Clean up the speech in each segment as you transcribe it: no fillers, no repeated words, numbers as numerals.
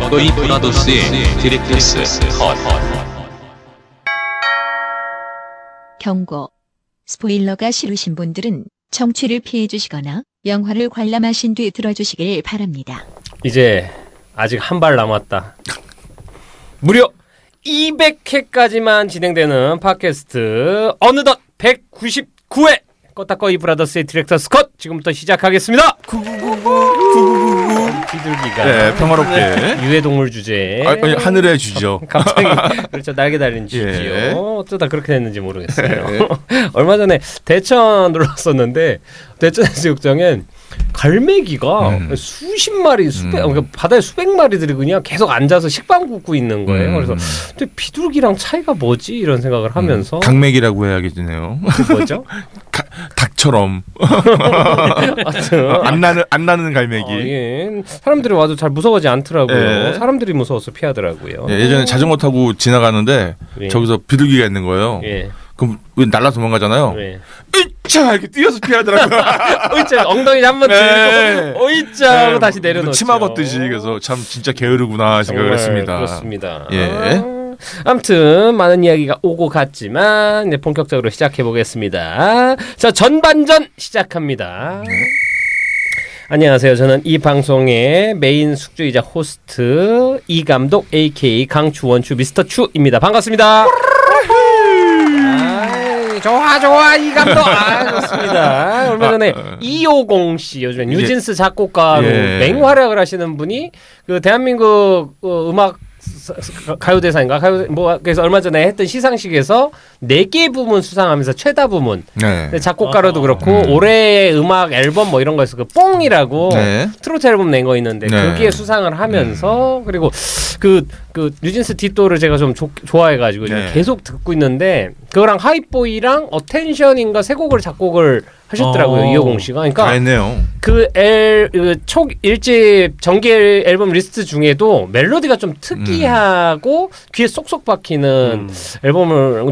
언더이 브라더스의 디렉터스 컷. 경고. 스포일러가 싫으신 분들은 청취를 피해 주시거나 영화를 관람하신 뒤 들어주시길 바랍니다. 이제 아직 한 발 남았다. 무려 200회까지만 진행되는 팟캐스트 어느덧 199회 꺼딱꺼이 브라더스의 디렉터스 컷 지금부터 시작하겠습니다. 비둘기가 네, 평화롭게 유해동물 주제 아니, 하늘의 주죠. 갑자기 그렇죠, 날개 달린 쥐지요. 예. 어쩌다 그렇게 됐는지 모르겠어요. 얼마 전에 대천 놀랐었는데 대천 해수욕장엔 갈매기가 수십 마리, 그러니까 바다에 수백 마리들이 그냥 계속 앉아서 식빵 굽고 있는 거예요. 그래서 근데 비둘기랑 차이가 뭐지 이런 생각을 하면서 강맥이라고 해야겠네요. 그 뭐죠? 닭처럼 안 나는 갈매기. 예. 사람들이 와도 잘 무서워하지 않더라고요. 예. 사람들이 무서워서 피하더라고요. 예, 예전에 자전거 타고 지나가는데 예. 저기서 비둘기가 있는 거예요. 예. 그럼 날라 도망가잖아요. 예. 으쌰 이렇게 뛰어서 피하더라고요. 어이짜 엉덩이 한번 네. 들고 어이짜 하고 다시 내려놓죠. 치마 걷듯이. 그래서 참 진짜 게으르구나 생각을 했습니다. 그렇습니다. 예. 아무튼 많은 이야기가 오고 갔지만 이제 본격적으로 시작해 보겠습니다. 자, 전반전 시작합니다. 안녕하세요. 저는 이 방송의 메인 숙주이자 호스트 이감독 AKA 강추원추 미스터 추입니다. 반갑습니다. 좋아 이감독. 좋습니다. 얼마 전에 250씨 요즘에 뉴진스 작곡가로 예. 맹활약을 하시는 분이 그 대한민국 음악 가요대상인가 그래서 얼마 전에 했던 시상식에서 4개 부문 수상하면서 최다 부문. 네. 작곡가로도 그렇고 올해의 음악 앨범 뭐 이런 거에서 그 뽕이라고 네. 트로트 앨범 낸 거 있는데 네. 거기에 수상을 하면서 그리고 그 뉴진스 뒷도를 제가 좀 좋아해가지고 네. 계속 듣고 있는데 그거랑 하이보이랑 어텐션인가 세 곡을 작곡을 하셨더라고요. 이호공 씨가. 그러니까 다 했네요. 그 초 1집 정기 앨범 리스트 중에도 멜로디가 좀 특이하고 귀에 쏙쏙 박히는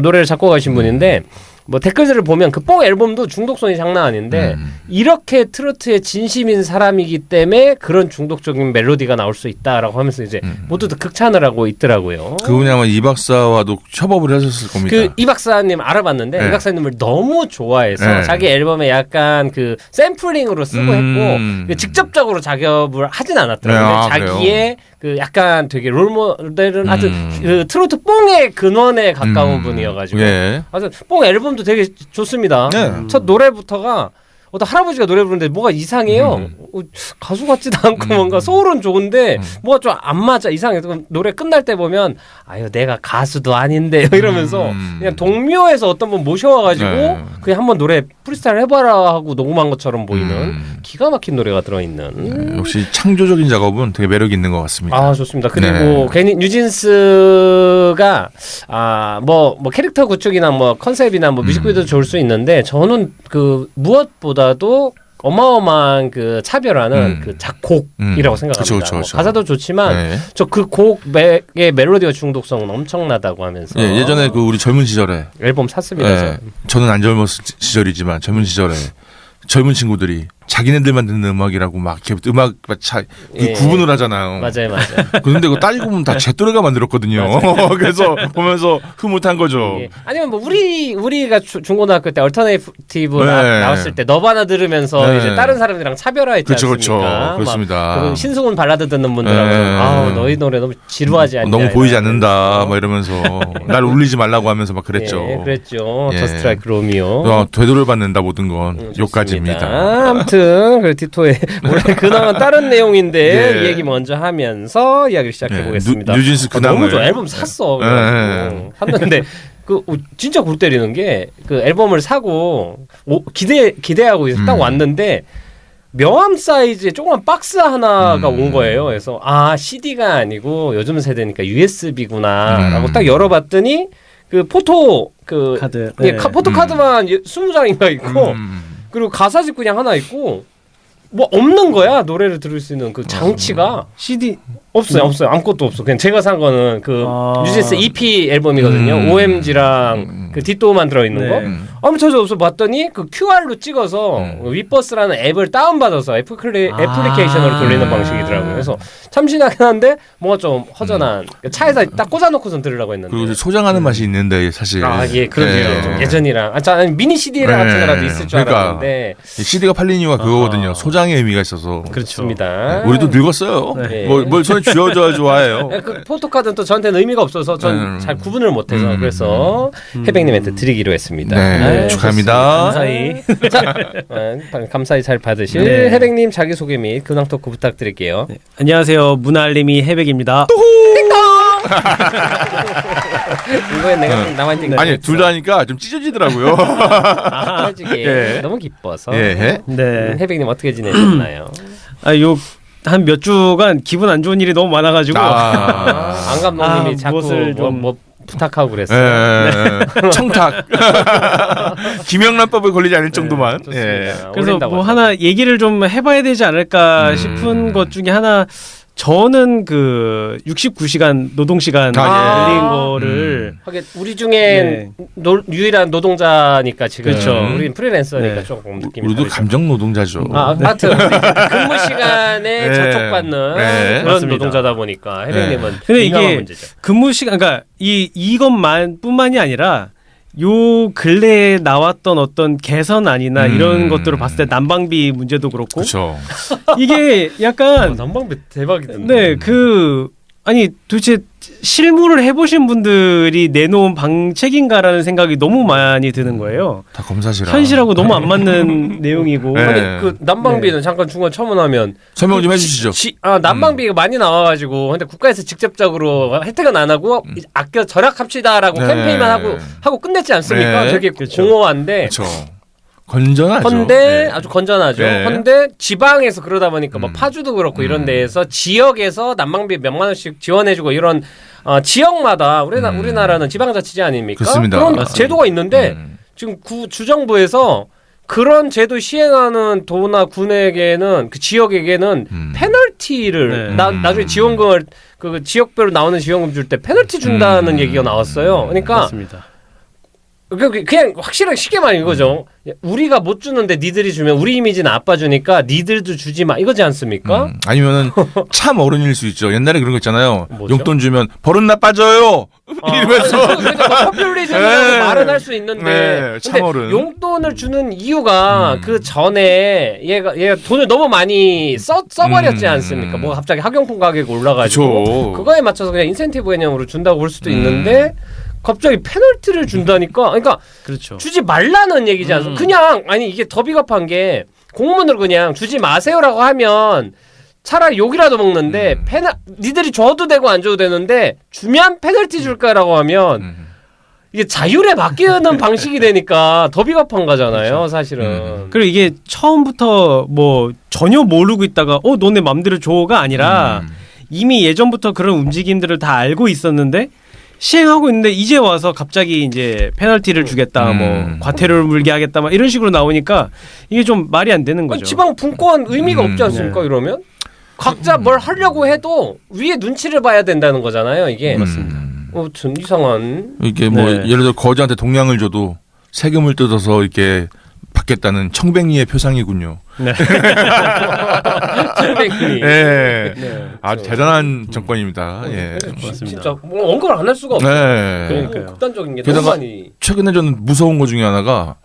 노래를 작곡하신 분인데 뭐 댓글들을 보면 그 뽕 앨범도 중독성이 장난 아닌데 이렇게 트로트에 진심인 사람이기 때문에 그런 중독적인 멜로디가 나올 수 있다라고 하면서 이제 모두들 극찬을 하고 있더라고요. 그분이 아마 이 박사와도 협업을 하셨을 겁니다. 그 이 박사님 알아봤는데 네. 이 박사님을 너무 좋아해서 네. 자기 앨범에 약간 그 샘플링으로 쓰고 했고 직접적으로 작업을 하진 않았더라고요. 네, 자기의 그 약간 되게 롤모델은 아주 그 트로트 뽕의 근원에 가까운 분이어가지고 예. 아주 뽕 앨범도 되게 좋습니다. 네. 첫 노래부터가 어떤 할아버지가 노래 부르는데 뭐가 이상해요. 가수 같지도 않고 뭔가 소울은 좋은데 뭐가 좀 안 맞아, 이상해. 노래 끝날 때 보면 아유 내가 가수도 아닌데 이러면서 그냥 동묘에서 어떤 분 모셔와가지고 네. 그냥 한번 노래 프리스타일 해봐라 하고 녹음한 것처럼 보이는 기가 막힌 노래가 들어있는. 역시 창조적인 작업은 되게 매력이 있는 것 같습니다. 아, 좋습니다. 그리고 네. 괜히 뉴진스가 뭐 캐릭터 구축이나 뭐 컨셉이나 뭐 뮤직비디오도 좋을 수 있는데 저는 그 무엇보다도 어마어마한 그 차별화는 그 작곡이라고 생각합니다. 그쵸. 가사도 좋지만 네. 저 그 곡의 멜로디와 중독성은 엄청나다고 하면서 예, 예전에 그 우리 젊은 시절에 앨범 샀습니다. 예, 저는 안 젊었을 시절이지만 젊은 시절에 젊은 친구들이 자기네들만 듣는 음악이라고 막 이렇게 음악 예. 구분을 하잖아요. 맞아요. 그런데 그거 따지고 보면 다 제 또래가 만들었거든요. 그래서 보면서 흐뭇한 거죠. 예. 아니면 뭐 우리가 중고등학교 때 얼터네이티브 네. 나왔을 때 너바나 들으면서 네. 이제 다른 사람들이랑 차별화했지 않습니까? 그렇죠. 그렇습니다. 그 신승훈 발라드 듣는 분들하고 네. 아우 너희 노래 너무 지루하지 않냐. 너무 보이지 않는다 막 이러면서 날 울리지 말라고 하면서 막 그랬죠. 예, 그랬죠. 예. 더 스트라이크 로미오. 되돌아받는다 모든 건 욕까지입니다. 아무튼 그 디토의 원래 근황은 다른 내용인데 예. 이 얘기 먼저 하면서 이야기를 시작해 보겠습니다. 뉴진스 근황을 너무 좋아. 앨범 샀어. 그래가지고. 샀는데 진짜 골 때리는 게 그 앨범을 사고 기대하고 이제 딱 왔는데 명함 사이즈의 조그만 박스 하나가 온 거예요. 그래서 CD가 아니고 요즘 세대니까 USB구나라고 딱 열어봤더니 그 포토 카드. 예, 네. 포토 카드만 20장인가 있고 그리고 가사집 그냥 하나 있고 뭐 없는 거야. 노래를 들을 수 있는 그 장치가 CD 없어요. 아무것도 없어. 그냥 제가 산 거는 그 뉴진스 EP 앨범이거든요. OMG랑 그 뒷도어만 들어있는 네. 거. 아무 찾아 없어 봤더니 그 QR로 찍어서 윗버스라는 앱을 다운받아서 애플리케이션으로 돌리는 방식이더라고요. 그래서 참신하긴 한데 뭔가 좀 허전한 차에다 딱 꽂아놓고선 들으려고 했는데 그리고 소장하는 맛이 있는데 사실 예 그러네요. 좀 예전이랑 미니 CD랑 같은 거라도 있을 줄 알았는데 CD가 팔린 이유가 그거거든요. 소장의 의미가 있어서. 그렇습니다. 우리도 늙었어요. 네. 뭘 손에 쥐어줘야 좋아해요. 그 포토카드는 또 저한테는 의미가 없어서 전 잘 구분을 못해서 그래서 해백님한테 드리기로 했습니다. 네, 축하합니다. 감사히 자, 감사히 잘 받으실 네. 해백님 자기소개 및 근황 토크 부탁드릴게요. 네. 안녕하세요. 문화알림이 해백입니다. 이거에 내가 나만 찍는 아니 둘 다 하니까 좀 찢어지더라고요. 솔직히 너무 기뻐서 예. 네. 해백님 어떻게 지내셨나요? 한 몇 주간 기분 안 좋은 일이 너무 많아가지고 안 감독님이 자꾸 무엇을 좀 뭐 부탁하고 그랬어요. 청탁. 김영란법에 걸리지 않을 정도만. 좋습니다. 그래서 올린다고 뭐 하죠. 하나 얘기를 좀 해봐야 되지 않을까 싶은 것 중에 하나 저는 그 69시간 노동시간 늘린 거를 하긴 우리 중엔 유일한 노동자니까 지금 그렇죠. 우리는 프리랜서니까 네. 조금 느낌이 우리도 다르죠. 감정 노동자죠. 하여튼 근무 시간에 저촉받는 그런 맞습니다. 노동자다 보니까 해백님은 근데 민감한 이게 문제죠. 근무 시간 그러니까 이것만 뿐만이 아니라 요 근래에 나왔던 어떤 개선안이나 이런 것들을 봤을 때 난방비 문제도 그렇고 그렇죠. 이게 약간 난방비 대박이던데. 네, 아니 도대체 실무를 해보신 분들이 내놓은 방책인가라는 생각이 너무 많이 드는 거예요. 다 검사시라. 현실하고 너무 안 맞는 내용이고. 네. 아니 그 난방비는 잠깐 중간 첨언하면 설명 좀 해주시죠. 난방비가 많이 나와가지고 근데 국가에서 직접적으로 혜택은 안 하고 아껴 절약합시다라고 네. 캠페인만 하고 끝냈지 않습니까? 네. 되게 그렇죠. 공허한데. 그렇죠. 건전하죠. 헌데 아주 건전하죠. 네. 헌데 지방에서 그러다 보니까 뭐 파주도 그렇고 이런 데에서 지역에서 난방비 몇만 원씩 지원해주고 이런 지역마다 우리나라는 지방자치제 아닙니까? 그렇습니다. 그런 맞습니다. 제도가 있는데 지금 주정부에서 그런 제도 시행하는 도나 군에게는 그 지역에게는 페널티를 나중에 지원금을 그 지역별로 나오는 지원금 줄 때 페널티 준다는 얘기가 나왔어요. 그러니까 맞습니다. 그냥 확실하게 쉽게 말인 거죠. 우리가 못 주는데 니들이 주면 우리 이미지 나빠주니까 니들도 주지 마 이거지 않습니까? 아니면은 참 어른일 수 있죠. 옛날에 그런 거 있잖아요. 뭐죠? 용돈 주면 버릇 나빠져요. 이러면서 그러니까 포퓰리즘이라고 네. 말은 할 수 있는데 네, 참 근데 어른. 용돈을 주는 이유가 그 전에 얘가 돈을 너무 많이 써버렸지 않습니까? 뭐 갑자기 학용품 가격이 올라가지고 그쵸. 그거에 맞춰서 그냥 인센티브 개념으로 준다고 볼 수도 있는데 갑자기 페널티를 준다니까 그러니까 그렇죠. 주지 말라는 얘기지 않습니까? 그냥 아니 이게 더 비겁한 게 공문으로 그냥 주지 마세요라고 하면 차라리 욕이라도 먹는데 니들이 줘도 되고 안 줘도 되는데 주면 페널티 줄 거라고 하면 이게 자율에 맡기는 방식이 되니까 더 비겁한 거잖아요, 그렇죠. 사실은. 그리고 이게 처음부터 뭐 전혀 모르고 있다가 너네 맘대로 줘가 아니라 이미 예전부터 그런 움직임들을 다 알고 있었는데 시행하고 있는데 이제 와서 갑자기 이제 페널티를 주겠다, 뭐 과태료를 물게 하겠다, 막 이런 식으로 나오니까 이게 좀 말이 안 되는 거죠. 지방 분권 의미가 없지 않습니까? 이러면 각자 뭘 하려고 해도 위에 눈치를 봐야 된다는 거잖아요, 이게. 전 이상한. 이게 뭐 예를 들어 거지한테 동량을 줘도 세금을 뜯어서 이렇게 받겠다는 청백리의 표상이군요. 네. 청백리. 네. 아주 대단한 정권입니다. 예. 진짜 뭐 언급을 안 할 수가 없어요. 네. 그러니까요. 극단적인 게 게다가 너무 많이. 최근에 저는 무서운 거 중에 하나가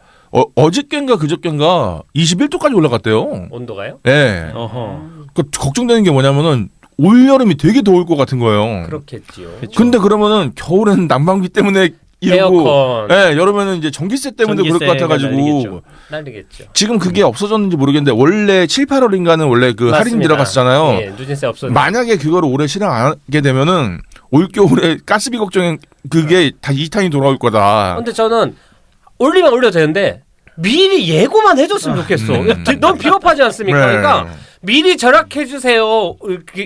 어저께인가 그저께인가 21도까지 올라갔대요. 온도가요? 예. 어허. 그 걱정되는 게 뭐냐면은 올 여름이 되게 더울 것 같은 거예요. 그렇겠지요. 근데 그러면은 겨울에는 난방비 때문에 이러고, 에어컨. 예, 여름에는 이제 전기세 때문에 그럴 것 같아가지고 날리겠죠. 날리겠죠. 지금 그게 없어졌는지 모르겠는데 원래 7, 8월인가는 원래 그 할인 맞습니다. 들어갔었잖아요. 예, 누진세 없어졌. 만약에 그거를 올해 실행 안 하게 되면은 올 겨울에 가스비 걱정에 그게 다 2탄이 돌아올 거다. 근데 저는 올리면 올려도 되는데 미리 예고만 해줬으면 좋겠어. 너무 비겁하지 않습니까? 네. 그러니까 미리 절약해 주세요.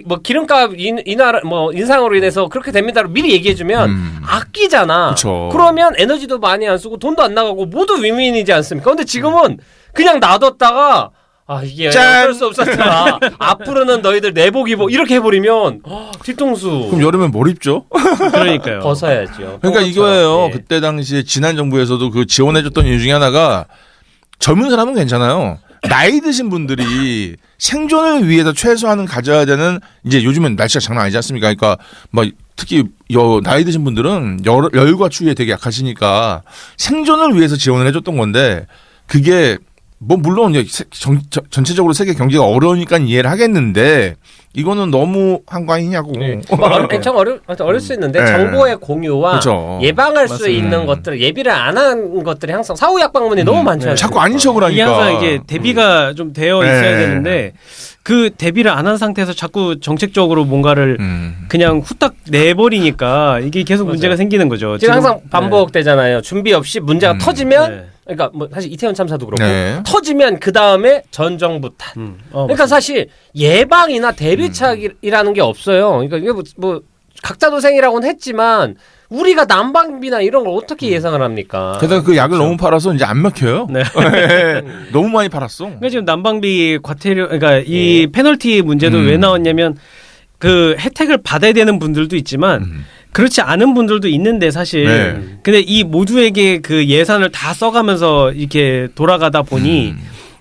뭐 기름값 인상으로 인해서 그렇게 됩니다. 미리 얘기해주면 아끼잖아. 그쵸. 그러면 에너지도 많이 안 쓰고 돈도 안 나가고 모두 윈윈이지 않습니까? 근데 지금은 그냥 놔뒀다가 아 이게 짠! 어쩔 수 없었다. 앞으로는 너희들 내복 입어 이렇게 해버리면 뒤통수 그럼 여름엔 뭘 입죠? 그러니까요. 벗어야죠. 그러니까 이거예요. 예. 그때 당시에 지난 정부에서도 그 지원해줬던 이유 중에 하나가 젊은 사람은 괜찮아요. 나이 드신 분들이 생존을 위해서 최소한은 가져야 되는 이제 요즘엔 날씨가 장난 아니지 않습니까? 그러니까 막 특히 나이 드신 분들은 열과 추위에 되게 약하시니까 생존을 위해서 지원을 해줬던 건데 그게 뭐 물론 전체적으로 세계 경제가 어려우니까 이해를 하겠는데 이거는 너무 한 거 아니냐고. 참 어릴 수 있는데 네. 정보의 공유와 그렇죠. 예방할 수 맞습니다. 있는 것들 예비를 안 한 것들이 항상 사후 약방문이 너무 많죠. 네. 자꾸 아닌 척을 이게 하니까. 항상 이제 대비가 좀 되어 있어야 네. 되는데 그 대비를 안 한 상태에서 자꾸 정책적으로 뭔가를 그냥 후딱 내버리니까 이게 계속 문제가 생기는 거죠. 지금 항상 반복되잖아요. 준비 없이 문제가 터지면 네. 그러니까 뭐 사실 이태원 참사도 그렇고 네. 터지면 그 다음에 전 정부 탓. 그러니까 사실 예방이나 대비책이라는 게 없어요. 그러니까 이게 뭐 각자 도생이라고는 했지만 우리가 난방비나 이런 걸 어떻게 예상을 합니까? 게다가 그 약을 너무 팔아서 이제 안 막혀요. 네. 너무 많이 팔았어. 그러니까 지금 난방비 과태료, 그러니까 이 페널티 문제도 왜 나왔냐면 그 혜택을 받아야 되는 분들도 있지만 그렇지 않은 분들도 있는데 사실 네. 근데 이 모두에게 그 예산을 다 써가면서 이렇게 돌아가다 보니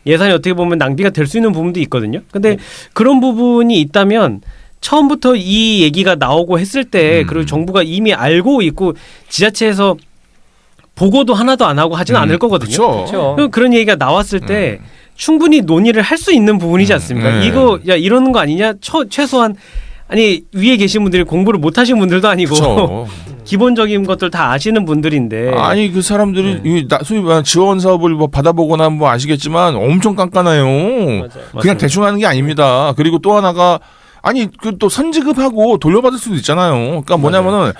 예산이 어떻게 보면 낭비가 될 수 있는 부분도 있거든요. 근데 그런 부분이 있다면 처음부터 이 얘기가 나오고 했을 때 그리고 정부가 이미 알고 있고 지자체에서 보고도 하나도 안 하고 하지는 않을 거거든요. 그렇죠. 그럼 그런 얘기가 나왔을 때 충분히 논의를 할 수 있는 부분이지 않습니까? 이거 야 이러는 거 아니냐? 최소한 아니 위에 계신 분들이 공부를 못 하신 분들도 아니고 그렇죠. 기본적인 것들 다 아시는 분들인데 아니 그 사람들이 이 소위 말하는 지원 사업을 뭐 받아보거나 뭐 아시겠지만 엄청 깐깐해요. 그냥 맞습니다. 대충 하는 게 아닙니다. 그리고 또 하나가 아니 그 또 선지급하고 돌려받을 수도 있잖아요. 그러니까 뭐냐면은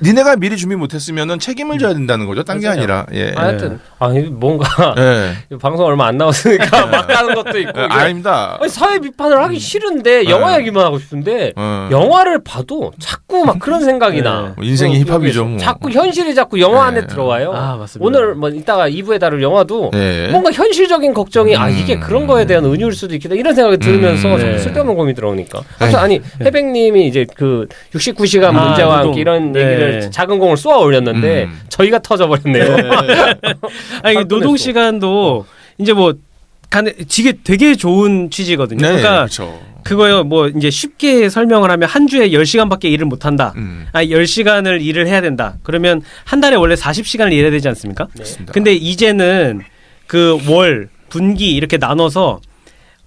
니네가 미리 준비 못했으면은 책임을 져야 된다는 거죠. 딴 게 맞아요. 아니라. 예. 하여튼 아니 뭔가 예. 방송 얼마 안 나왔으니까 막 가는 것도 있고. 이게 아닙니다. 아니, 사회 비판을 하기 싫은데 영화 얘기만 하고 싶은데 영화를 봐도 자꾸 막 그런 생각이 나. 인생이 힙합이죠. 뭐. 자꾸 현실이 자꾸 영화 안에 들어와요. 아, 맞습니다. 오늘 뭐 이따가 2부에 다룰 영화도 예. 뭔가 현실적인 걱정이 아 이게 그런 거에 대한 은유일 수도 있겠다 이런 생각이 들으면서 자꾸 쓸데없는 고민이 들어오니까. 아니 해백님이 이제 그 69시간 문제와 함께 이런 얘기를 작은 공을 쏘아 올렸는데 저희가 터져버렸네요. 아니 노동 시간도 이제 뭐 지게 되게 좋은 취지거든요. 네, 그러니까 그렇죠. 그거요. 뭐 이제 쉽게 설명을 하면 한 주에 10시간밖에 일을 못 한다. 10시간을 일을 해야 된다. 그러면 한 달에 원래 40시간을 일해야 되지 않습니까? 근데 이제는 그 월, 분기 이렇게 나눠서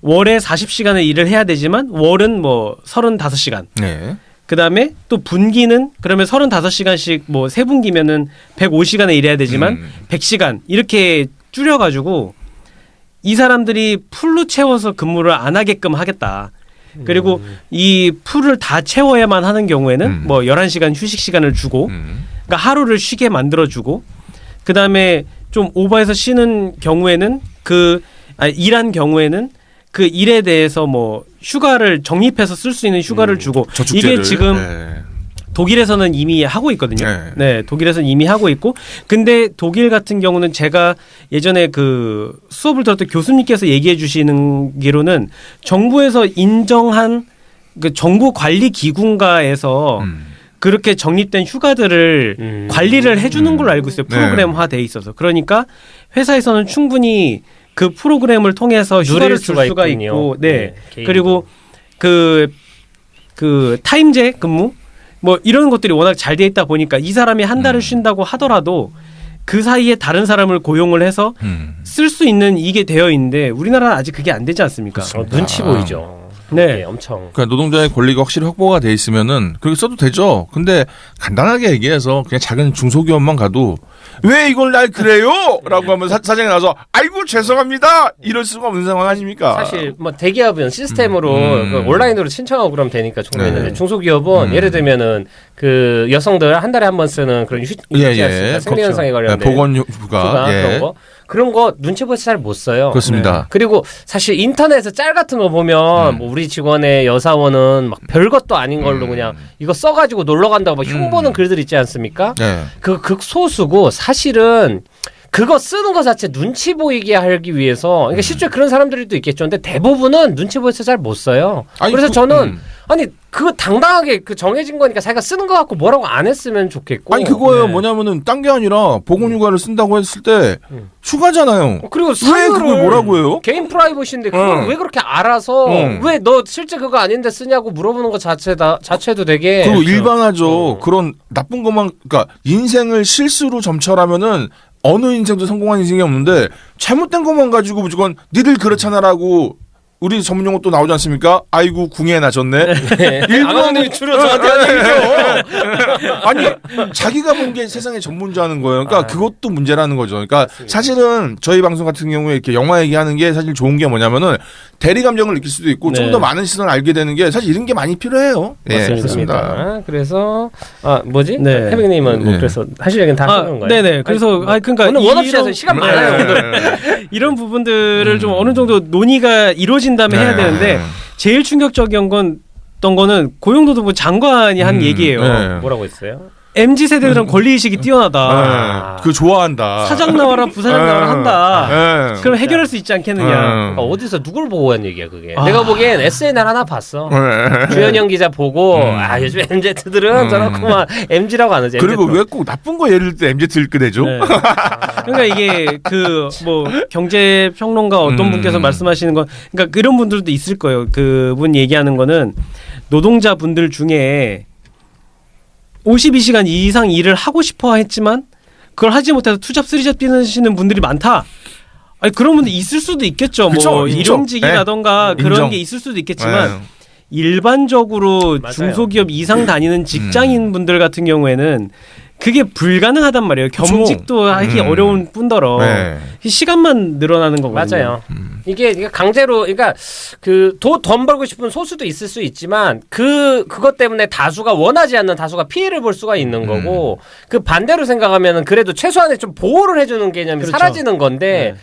월에 40시간을 일을 해야 되지만 월은 뭐 35시간. 네. 그다음에 또 분기는 그러면 35시간씩 뭐 세 분기면은 105시간을 일해야 되지만 100시간 이렇게 줄여 가지고 이 사람들이 풀로 채워서 근무를 안 하게끔 하겠다. 그리고 이 풀을 다 채워야만 하는 경우에는 뭐 11시간 휴식 시간을 주고 그러니까 하루를 쉬게 만들어 주고 그다음에 좀 오버해서 쉬는 경우에는 일한 경우에는 그 일에 대해서 뭐 휴가를 적립해서 쓸 수 있는 휴가를 주고 저축제를. 이게 지금 네. 독일에서는 이미 하고 있거든요. 네. 네, 독일에서는 이미 하고 있고 근데 독일 같은 경우는 제가 예전에 그 수업을 들었던 교수님께서 얘기해 주시는 기로는 정부에서 인정한 그 정부 관리 기관가에서 그렇게 적립된 휴가들을 관리를 해주는 걸로 알고 있어요. 프로그램화 돼 있어서. 그러니까 회사에서는 충분히 그 프로그램을 통해서 휴가를 줄 수가 있고, 네. 그리고 그 타임제 근무 뭐 이런 것들이 워낙 잘 돼 있다 보니까 이 사람이 한 달을 쉰다고 하더라도 그 사이에 다른 사람을 고용을 해서 쓸 수 있는 이게 되어 있는데 우리나라는 아직 그게 안 되지 않습니까? 눈치 보이죠. 네. 엄청. 그러니까 노동자의 권리가 확실히 확보가 돼 있으면은 그렇게 써도 되죠. 근데 간단하게 얘기해서 그냥 작은 중소기업만 가도 왜 이걸 날 그래요? 라고 하면 사장이 나와서 아이고 죄송합니다. 이럴 수가 없는 상황 아닙니까? 사실 뭐 대기업은 시스템으로 그 온라인으로 신청하고 그러면 되니까 좋겠는데 네. 중소기업은 예를 들면은 그 여성들 한 달에 한 번 쓰는 그런 있지 않습니까? 생리현상에 관련된 보건휴가 그런 거 눈치 보여서 잘 못 써요. 그렇습니다. 네. 그리고 사실 인터넷에 짤 같은 거 보면 뭐 우리 직원의 여사원은 막 별것도 아닌 걸로 그냥 이거 써가지고 놀러 간다고 막 흉보는 글들 있지 않습니까? 네. 그 극소수고 사실은 그거 쓰는 거 자체 눈치 보이게 하기 위해서 그러니까 실제 그런 사람들도 있겠죠. 근데 대부분은 눈치 보여서 잘 못 써요. 아니, 그래서 저는 아니 그거 당당하게 그 정해진 거니까 자기가 쓰는 거 갖고 뭐라고 안 했으면 좋겠고. 아니 그거예요. 네. 뭐냐면은 딴 게 아니라 보건휴가를 쓴다고 했을 때 휴가잖아요. 그리고 왜 사유를 그걸 뭐라고 해요? 개인 프라이버시인데 그걸 왜 그렇게 알아서 왜 너 실제 그거 아닌데 쓰냐고 물어보는 것 자체도 되게 그리고 일반화죠. 그런 나쁜 것만 그러니까 인생을 실수로 점철하면은 어느 인생도 성공한 인생이 없는데 잘못된 것만 가지고 무조건 니들 그렇잖아라고 우리 전문 용어 또 나오지 않습니까? 아이고 궁예 나졌네. 아버님이 주로 저한테 하는 얘기죠. 아니 자기가 본 게 세상의 전문자는 거예요. 그러니까 그것도 문제라는 거죠. 그러니까 사실은 저희 방송 같은 경우에 이렇게 영화 얘기하는 게 사실 좋은 게 뭐냐면은 대리 감정을 느낄 수도 있고 좀 더 많은 시선을 알게 되는 게 사실 이런 게 많이 필요해요. 맞습니다. 그래서 뭐지? 네. 태백님은 뭐 네. 그래서 하실 얘기는 다 하는 건가요? 네네. 그래서 그러니까 오늘 원업시에서 시간 많아요. 오늘. 이런 부분들을 좀 어느 정도 논의가 이루어진 다음에 해야 되는데 제일 충격적이었던 거는 고용노동부 장관이 한 얘기예요. 뭐라고 했어요? MZ 세대들은 권리 의식이 뛰어나다. 그 좋아한다. 사장 나와라 부사장 나와라 한다. 그럼 해결할 수 있지 않겠느냐. 그러니까 어디서 누굴 보고 한 얘기야 그게. 내가 보기엔 SNL 하나 봤어. 주현영 기자 보고 요즘 MZ들은 저렇구만 MZ라고 안 하지. 그리고 왜 꼭 나쁜 거 예를 들 때 MZ를 끄내죠? 네. 그러니까 이게 그 뭐 경제 평론가 어떤 분께서 말씀하시는 건 그러니까 그런 분들도 있을 거예요. 그분 얘기하는 거는 노동자분들 중에 52시간 이상 일을 하고 싶어 했지만 그걸 하지 못해서 투잡 쓰리잡 뛰시는 분들이 많다. 아니 그런 분들 있을 수도 있겠죠. 그쵸, 뭐 인정. 일용직이라던가 네. 그런 인정. 게 있을 수도 있겠지만 일반적으로 맞아요. 중소기업 이상 다니는 직장인 분들 같은 경우에는 그게 불가능하단 말이에요. 겸직도 하기 어려운 뿐더러 시간만 늘어나는 거거든요. 맞아요. 이게 강제로 그러니까 그 돈 벌고 싶은 소수도 있을 수 있지만 그것 때문에 다수가 원하지 않는 다수가 피해를 볼 수가 있는 거고 그 반대로 생각하면은 그래도 최소한의 좀 보호를 해주는 개념이 그렇죠. 사라지는 건데.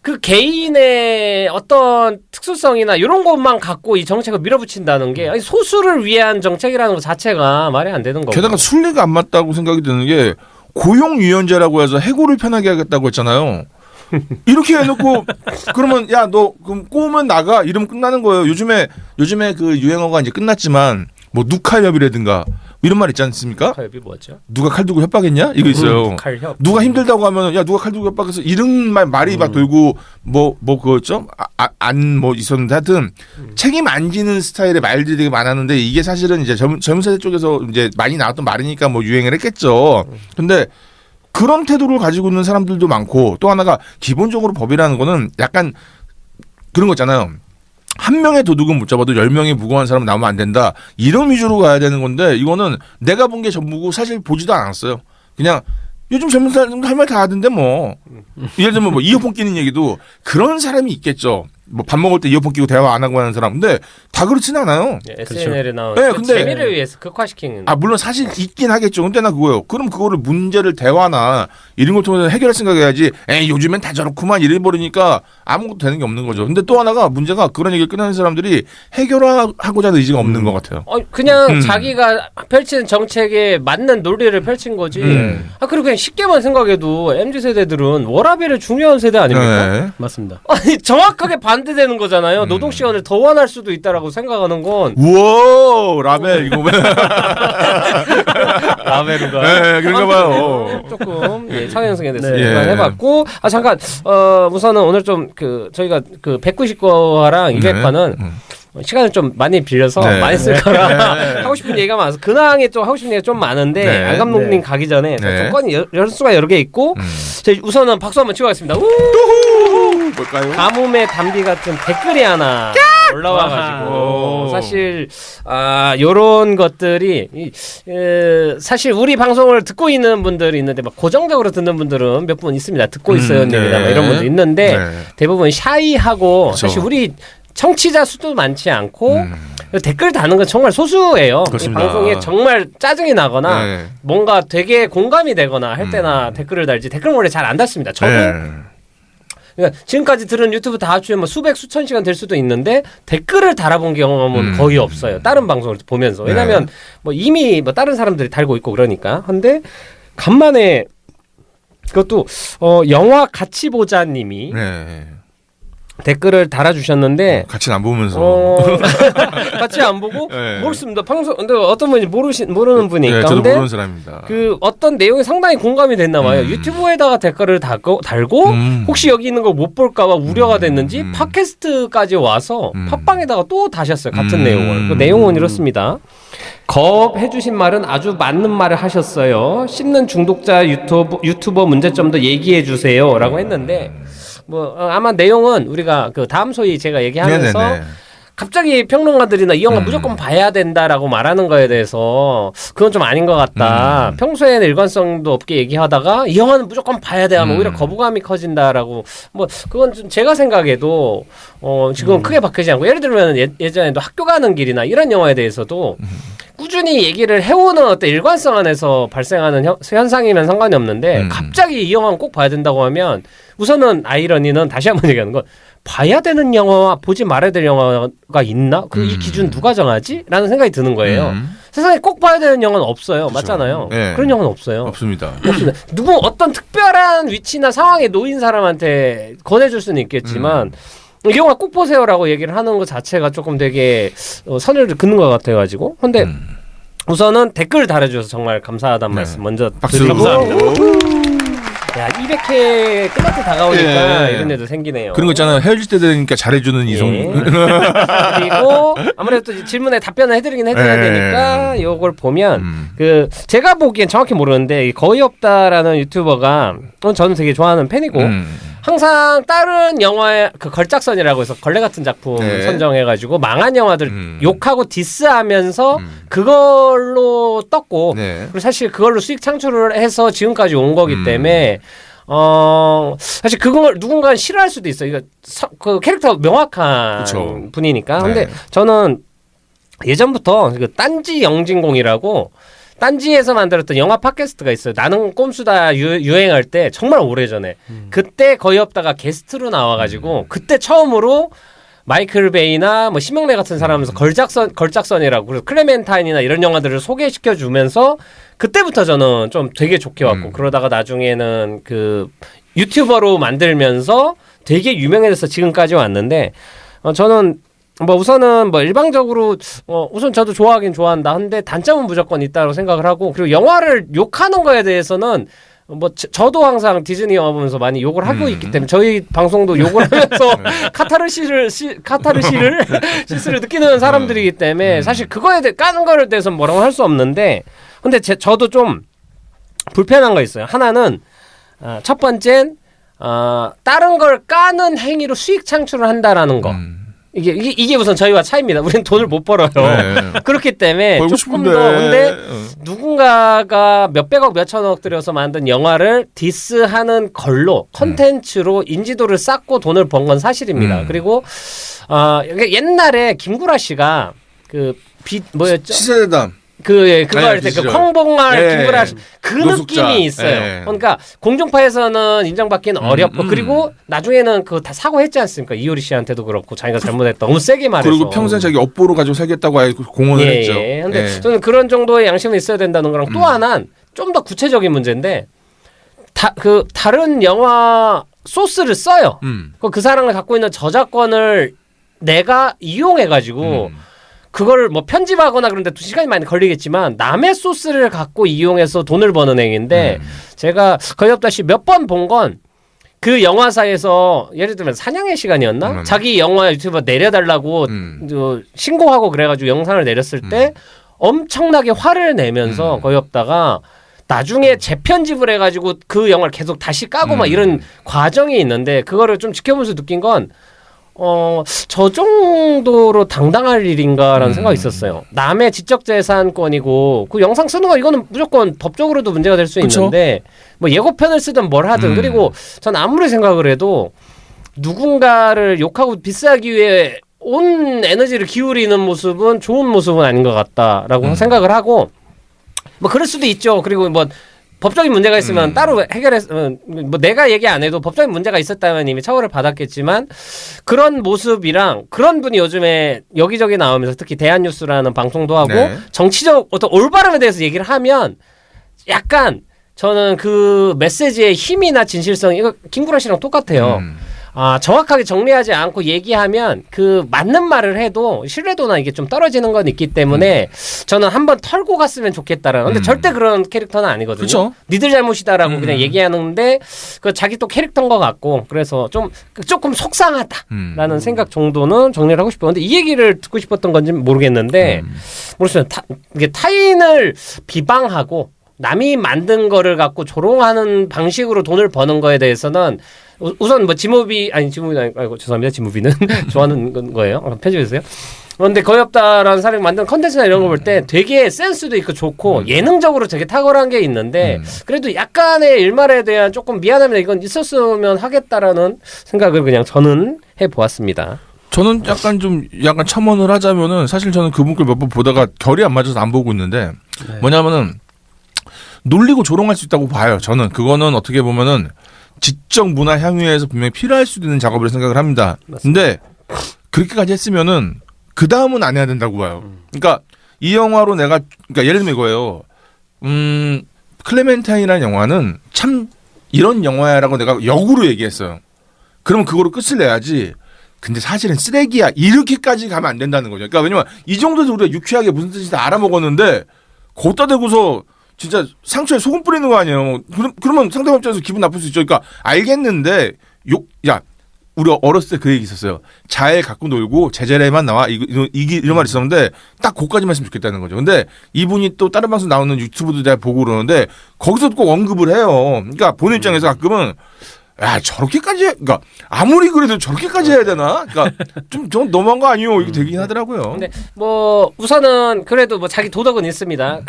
그 개인의 어떤 특수성이나 이런 것만 갖고 이 정책을 밀어붙인다는 게 아니, 소수를 위한 정책이라는 것 자체가 말이 안 되는 거고. 게다가 순리가 안 맞다고 생각이 드는 게 고용유연제라고 해서 해고를 편하게 하겠다고 했잖아요. 이렇게 해놓고 그러면 야 너 그럼 꼬우면 나가 이러면 끝나는 거예요. 요즘에 그 유행어가 이제 끝났지만 뭐 누칼협이라든가 이런 말 있지 않습니까? 칼협이 뭐죠? 누가 칼 들고 협박했냐? 이거 있어요. 칼협. 누가 힘들다고 하면 야 누가 칼 들고 협박해서 이런 말이 막 돌고 뭐 그거였죠? 안 뭐 있었는데 하여튼 책임 안 지는 스타일의 말들이 되게 많았는데 이게 사실은 이제 젊은 세대 쪽에서 이제 많이 나왔던 말이니까 뭐 유행을 했겠죠. 근데 그런 태도를 가지고 있는 사람들도 많고 또 하나가 기본적으로 법이라는 거는 약간 그런 거 있잖아요. 한 명의 도둑은 못 잡아도 10명의 무고한 사람 나오면 안 된다. 이런 위주로 가야 되는 건데 이거는 내가 본 게 전부고 사실 보지도 않았어요. 그냥 요즘 젊은 사람들 할 말 다 하던데 뭐. 예를 들면 뭐 이어폰 끼는 얘기도 그런 사람이 있겠죠. 뭐 밥 먹을 때 이어폰 끼고 대화 안 하고 하는 사람. 근데 다 그렇진 않아요. SNL에 나온 네, 그 근데- 재미를 위해서 극화시키는. 물론 사실 있긴 하겠죠. 근데 나 그거예요. 그럼 그거를 문제를 대화나 이런 걸 통해서 해결할 생각해야지. 요즘엔 다 저렇구만 이래버리니까 아무것도 되는 게 없는 거죠. 근데 또 하나가 문제가 그런 얘기를 꺼내는 사람들이 해결하고자 하는 의지가 없는 것 같아요. 그냥 자기가 펼치는 정책에 맞는 논리를 펼친 거지. 그리고 그냥 쉽게만 생각해도 MZ 세대들은 워라밸이 중요한 세대 아닙니까? 네. 맞습니다. 아니 정확하게 반대되는 거잖아요. 노동 시간을 더 원할 수도 있다라고 생각하는 건 우와 라벨 이거 라베루가 네, 그런가 봐요. 조금 상향성에 대해서 네. 해봤고 잠깐 우선은 오늘 좀 저희가 그 190화랑 200화는 시간을 좀 많이 빌려서 네. 많이 쓸 거라 하고 싶은 얘기가 많아서 근황에 좀 하고 싶은 얘기가 좀 많은데 네. 안 감독님 네. 가기 전에 네. 좀 건이 열수가 여러 개 있고 저희 우선은 박수 한번 치고 가겠습니다. 뭘까요? 가뭄의 담비 같은 댓글이 하나 올라와가지고 사실 요런 것들이 사실 우리 방송을 듣고 있는 분들이 있는데 막 고정적으로 듣는 분들은 몇 분 있습니다. 듣고 있어요, 님이다 네. 이런 분들 있는데 네. 대부분 샤이하고 그쵸. 사실 우리 청취자 수도 많지 않고 댓글 다는 건 정말 소수예요. 이 그렇습니다. 방송에 정말 짜증이 나거나 네. 뭔가 되게 공감이 되거나 할 때나 댓글을 달지 댓글 원래 잘 안 달습니다. 저도 그러니까 지금까지 들은 유튜브 다 합치면 뭐 수백 수천 시간 될 수도 있는데 댓글을 달아본 경험은 거의 없어요. 다른 방송을 보면서. 왜냐하면 뭐 이미 뭐 다른 사람들이 달고 있고 그러니까. 근데 간만에 그것도 영화 같이 보자님이 네. 댓글을 달아주셨는데 같이 안 보면서 같이 안 보고 네. 모르겠습니다. 방송 근데 어떤 분이 모르는 분이니까. 네, 저도 근데 모르는 사람입니다. 그 어떤 내용이 상당히 공감이 됐나 봐요. 유튜브에다가 댓글을 달고 혹시 여기 있는 거 못 볼까봐 우려가 됐는지 팟캐스트까지 와서 팟빵에다가 또 다셨어요. 같은 내용을. 그 내용은 이렇습니다. 거업 해주신 말은 아주 맞는 말을 하셨어요. 씹는 중독자 유튜버 문제점도 얘기해 주세요라고 했는데 뭐 아마 내용은 우리가 그 다음 소위 제가 얘기하면서 네네네. 갑자기 평론가들이나 이 영화 무조건 봐야 된다라고 말하는 거에 대해서 그건 좀 아닌 것 같다. 평소에는 일관성도 없게 얘기하다가 이 영화는 무조건 봐야 돼 하면 오히려 거부감이 커진다라고 뭐 그건 좀 제가 생각해도 지금 크게 바뀌지 않고 예를 들면 예전에도 학교 가는 길이나 이런 영화에 대해서도 꾸준히 얘기를 해오는 어떤 일관성 안에서 발생하는 현상이면 상관이 없는데 갑자기 이 영화는 꼭 봐야 된다고 하면 우선은 아이러니는 다시 한번 얘기하는 건 봐야 되는 영화와 보지 말아야 될 영화가 있나? 이 기준 누가 정하지? 라는 생각이 드는 거예요. 세상에 꼭 봐야 되는 영화는 없어요. 그렇죠. 맞잖아요. 네. 그런 영화는 없어요. 없습니다. 없습니다. 어떤 특별한 위치나 상황에 놓인 사람한테 권해줄 수는 있겠지만 이 영화 꼭 보세요라고 얘기를 하는 것 자체가 조금 되게 선을 긋는 것 같아가지고. 근데 우선은 댓글 달아주셔서 정말 감사하다는 말씀 먼저 박수 드리고. 감사합니다. 야, 200회 끝날 때 다가오니까 예. 이런 데도 생기네요. 그런 거 있잖아요. 헤어질 때 되니까 잘해주는 이성. 그리고 아무래도 또 질문에 답변을 해드리긴 해드려야 예. 되니까 요걸 보면 그 제가 보기엔 정확히 모르는데 거의 없다라는 유튜버가 저는 되게 좋아하는 팬이고 항상 다른 영화의 그 걸작선이라고 해서 걸레 같은 작품 네. 선정해가지고 망한 영화들 욕하고 디스하면서 그걸로 떴고 네. 그리고 사실 그걸로 수익 창출을 해서 지금까지 온 거기 때문에 사실 그걸 누군가는 싫어할 수도 있어요. 이거 그 캐릭터 명확한 그쵸. 분이니까. 근데 네. 저는 예전부터 그 딴지 영진공이라고 딴지에서 만들었던 영화 팟캐스트가 있어요. 나는 꼼수다 유행할 때 정말 오래전에 그때 거의 없다가 게스트로 나와가지고 그때 처음으로 마이클 베이나 뭐 심영래 같은 사람에서 걸작선이라고 그래서 클레멘타인이나 이런 영화들을 소개시켜 주면서 그때부터 저는 좀 되게 좋게 왔고 그러다가 나중에는 그 유튜버로 만들면서 되게 유명해져서 지금까지 왔는데 저는 뭐 우선은 뭐 일방적으로 우선 저도 좋아하긴 좋아한다. 근데 단점은 무조건 있다고 생각을 하고 그리고 영화를 욕하는 거에 대해서는 뭐 저도 항상 디즈니 영화 보면서 많이 욕을 하고 있기 때문에 저희 방송도 욕을 하면서 카타르시스를 느끼는 사람들이기 때문에 사실 그거에 대해 까는 거에 대해서 뭐라고 할 수 없는데 근데 저도 좀 불편한 거 있어요. 하나는 첫 번째는 다른 걸 까는 행위로 수익 창출을 한다라는 거. 이게 우선 저희와 차이입니다. 우리는 돈을 못 벌어요. 네. 그렇게 때문에 벌고 조금 싶은데. 더 근데 누군가가 몇백억 몇천억 들여서 만든 영화를 디스하는 걸로 컨텐츠로 인지도를 쌓고 돈을 번 건 사실입니다. 그리고 옛날에 김구라 씨가 뭐였죠? 시세대담. 그거 할 때 그 시절. 콩봉알 예. 김구라 그 노숙자. 느낌이 있어요. 예. 그러니까 공중파에서는 인정받기는 어렵고 그리고 나중에는 그 다 사과했지 않습니까? 이효리 씨한테도 그렇고 자기가 잘못했다. 너무 세게 말해서. 그리고 평생 자기 업보로 가지고 살겠다고 아예 공언을 했죠. 예. 근데 예. 저는 그런 정도의 양심은 있어야 된다는 거랑 또 하나는 좀 더 구체적인 문제인데 다른 영화 소스를 써요. 그 사람이 갖고 있는 저작권을 내가 이용해가지고 그걸 뭐 편집하거나 그런데 시간이 많이 걸리겠지만 남의 소스를 갖고 이용해서 돈을 버는 행위인데 제가 거의 없다시 몇 번 본 건 그 영화사에서 예를 들면 사냥의 시간이었나? 자기 영화 유튜버 내려달라고 신고하고 그래가지고 영상을 내렸을 때 엄청나게 화를 내면서 거의 없다가 나중에 재편집을 해가지고 그 영화를 계속 다시 까고 막 이런 과정이 있는데 그거를 좀 지켜보면서 느낀 건 저 정도로 당당할 일인가라는 생각이 있었어요. 남의 지적재산권이고 그 영상 쓰는 거 이거는 무조건 법적으로도 문제가 될 수 있는데 뭐 예고편을 쓰든 뭘 하든 그리고 전 아무리 생각을 해도 누군가를 욕하고 비싸기 위해 온 에너지를 기울이는 모습은 좋은 모습은 아닌 것 같다라고 생각을 하고 뭐 그럴 수도 있죠. 그리고 뭐 법적인 문제가 있으면 따로 뭐 내가 얘기 안 해도 법적인 문제가 있었다면 이미 처벌을 받았겠지만 그런 모습이랑 그런 분이 요즘에 여기저기 나오면서 특히 대한뉴스라는 방송도 하고 네. 정치적 어떤 올바름에 대해서 얘기를 하면 약간 저는 그 메시지의 힘이나 진실성 이거 김구라 씨랑 똑같아요. 정확하게 정리하지 않고 얘기하면 그 맞는 말을 해도 신뢰도나 이게 좀 떨어지는 건 있기 때문에 저는 한번 털고 갔으면 좋겠다라는. 근데 절대 그런 캐릭터는 아니거든요. 그쵸? 니들 잘못이다라고 그냥 얘기하는데 그 자기 또 캐릭터인 것 같고 그래서 좀 조금 속상하다라는 생각 정도는 정리를 하고 싶어요. 근데 이 얘기를 듣고 싶었던 건지 모르겠는데 모르겠어요. 이게 타인을 비방하고 남이 만든 거를 갖고 조롱하는 방식으로 돈을 버는 거에 대해서는 우선 뭐 지모비 아니고 죄송합니다. 지모비는 좋아하는 거예요. 편집해주세요. 그런데 거의 없다라는 사람이 만든 컨텐츠나 이런 거 볼 때 되게 센스도 있고 좋고 예능적으로 되게 탁월한 게 있는데 그래도 약간의 일말에 대한 조금 미안합니다. 이건 있었으면 하겠다라는 생각을 그냥 저는 해보았습니다. 저는 약간 첨언을 하자면은 사실 저는 그분 걸 몇 번 보다가 결이 안 맞아서 안 보고 있는데 뭐냐면은 놀리고 조롱할 수 있다고 봐요. 저는 그거는 어떻게 보면은 지적 문화 향유에서 분명히 필요할 수도 있는 작업을 생각을 합니다. 근데 그렇게까지 했으면은 그 다음은 안 해야 된다고 봐요. 그러니까 이 영화로 그러니까 예를 들면 이거예요. 클레멘타인이라는 영화는 참 이런 영화야라고 내가 역으로 얘기했어요. 그러면 그거로 끝을 내야지. 근데 사실은 쓰레기야. 이렇게까지 가면 안 된다는 거죠. 그러니까 왜냐면 이 정도에서 우리가 유쾌하게 무슨 뜻인지 다 알아먹었는데 거기다 대고서 진짜 상처에 소금 뿌리는 거 아니에요. 그러면 상대방 입장에서 기분 나쁠 수 있죠. 그러니까 알겠는데 우리 어렸을 때 그 얘기 있었어요. 잘 갖고 놀고 제자리에만 나와 이런 말이 있었는데 딱 그거까지만 했으면 좋겠다는 거죠. 근데 이분이 또 다른 방송 나오는 유튜브도 내가 보고 그러는데 거기서 꼭 언급을 해요. 그러니까 보는 입장에서 가끔은 그러니까 아무리 그래도 저렇게까지 해야 되나? 그러니까 좀 너무한 거 아니요? 이게 되긴 하더라고요. 근데 뭐 우선은 그래도 뭐 자기 도덕은 있습니다.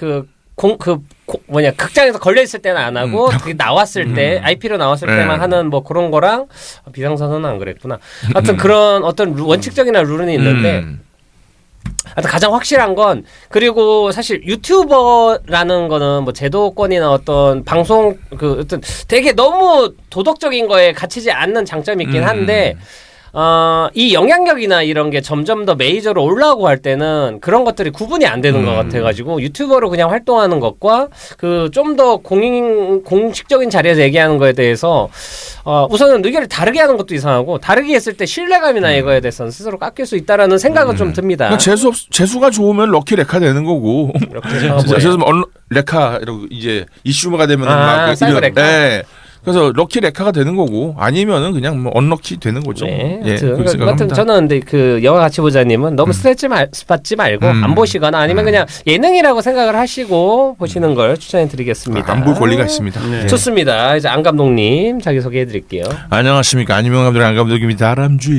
극장에서 걸려있을 때는 안 하고, 나왔을 때, IP로 나왔을 때만 하는 뭐 그런 거랑, 비상선언은 안 그랬구나. 하여튼 그런 어떤 원칙적이나 룰은 있는데, 하여튼 가장 확실한 건, 그리고 사실 유튜버라는 거는 뭐 제도권이나 어떤 방송, 어떤 되게 너무 도덕적인 거에 갇히지 않는 장점이 있긴 한데, 이 영향력이나 이런 게 점점 더 메이저로 올라오고 할 때는 그런 것들이 구분이 안 되는 것 같아가지고 유튜버로 그냥 활동하는 것과 좀 더 공식적인 자리에서 얘기하는 거에 대해서 우선은 의견을 다르게 하는 것도 이상하고 다르게 했을 때 신뢰감이나 이거에 대해서는 스스로 깎일 수 있다라는 생각은 좀 듭니다. 재수가 좋으면 럭키 레카 되는 거고. 그래서 레카 이러고 이제 이슈가 되면 사이버 레카. 네. 그래서 럭키 레카가 되는 거고 아니면은 그냥 뭐 언럭키 되는 거죠. 네. 예, 아무튼 저는 근데 그 영화 같이 보자님은 너무 스트레스 받지 말고 안 보시거나 아니면 그냥 예능이라고 생각을 하시고 보시는 걸 추천해드리겠습니다. 안 볼 권리가 있습니다. 네. 좋습니다. 이제 안 감독님 자기 소개해드릴게요. 안녕하십니까 안유명 감독 안 감독입니다. 다람쥐.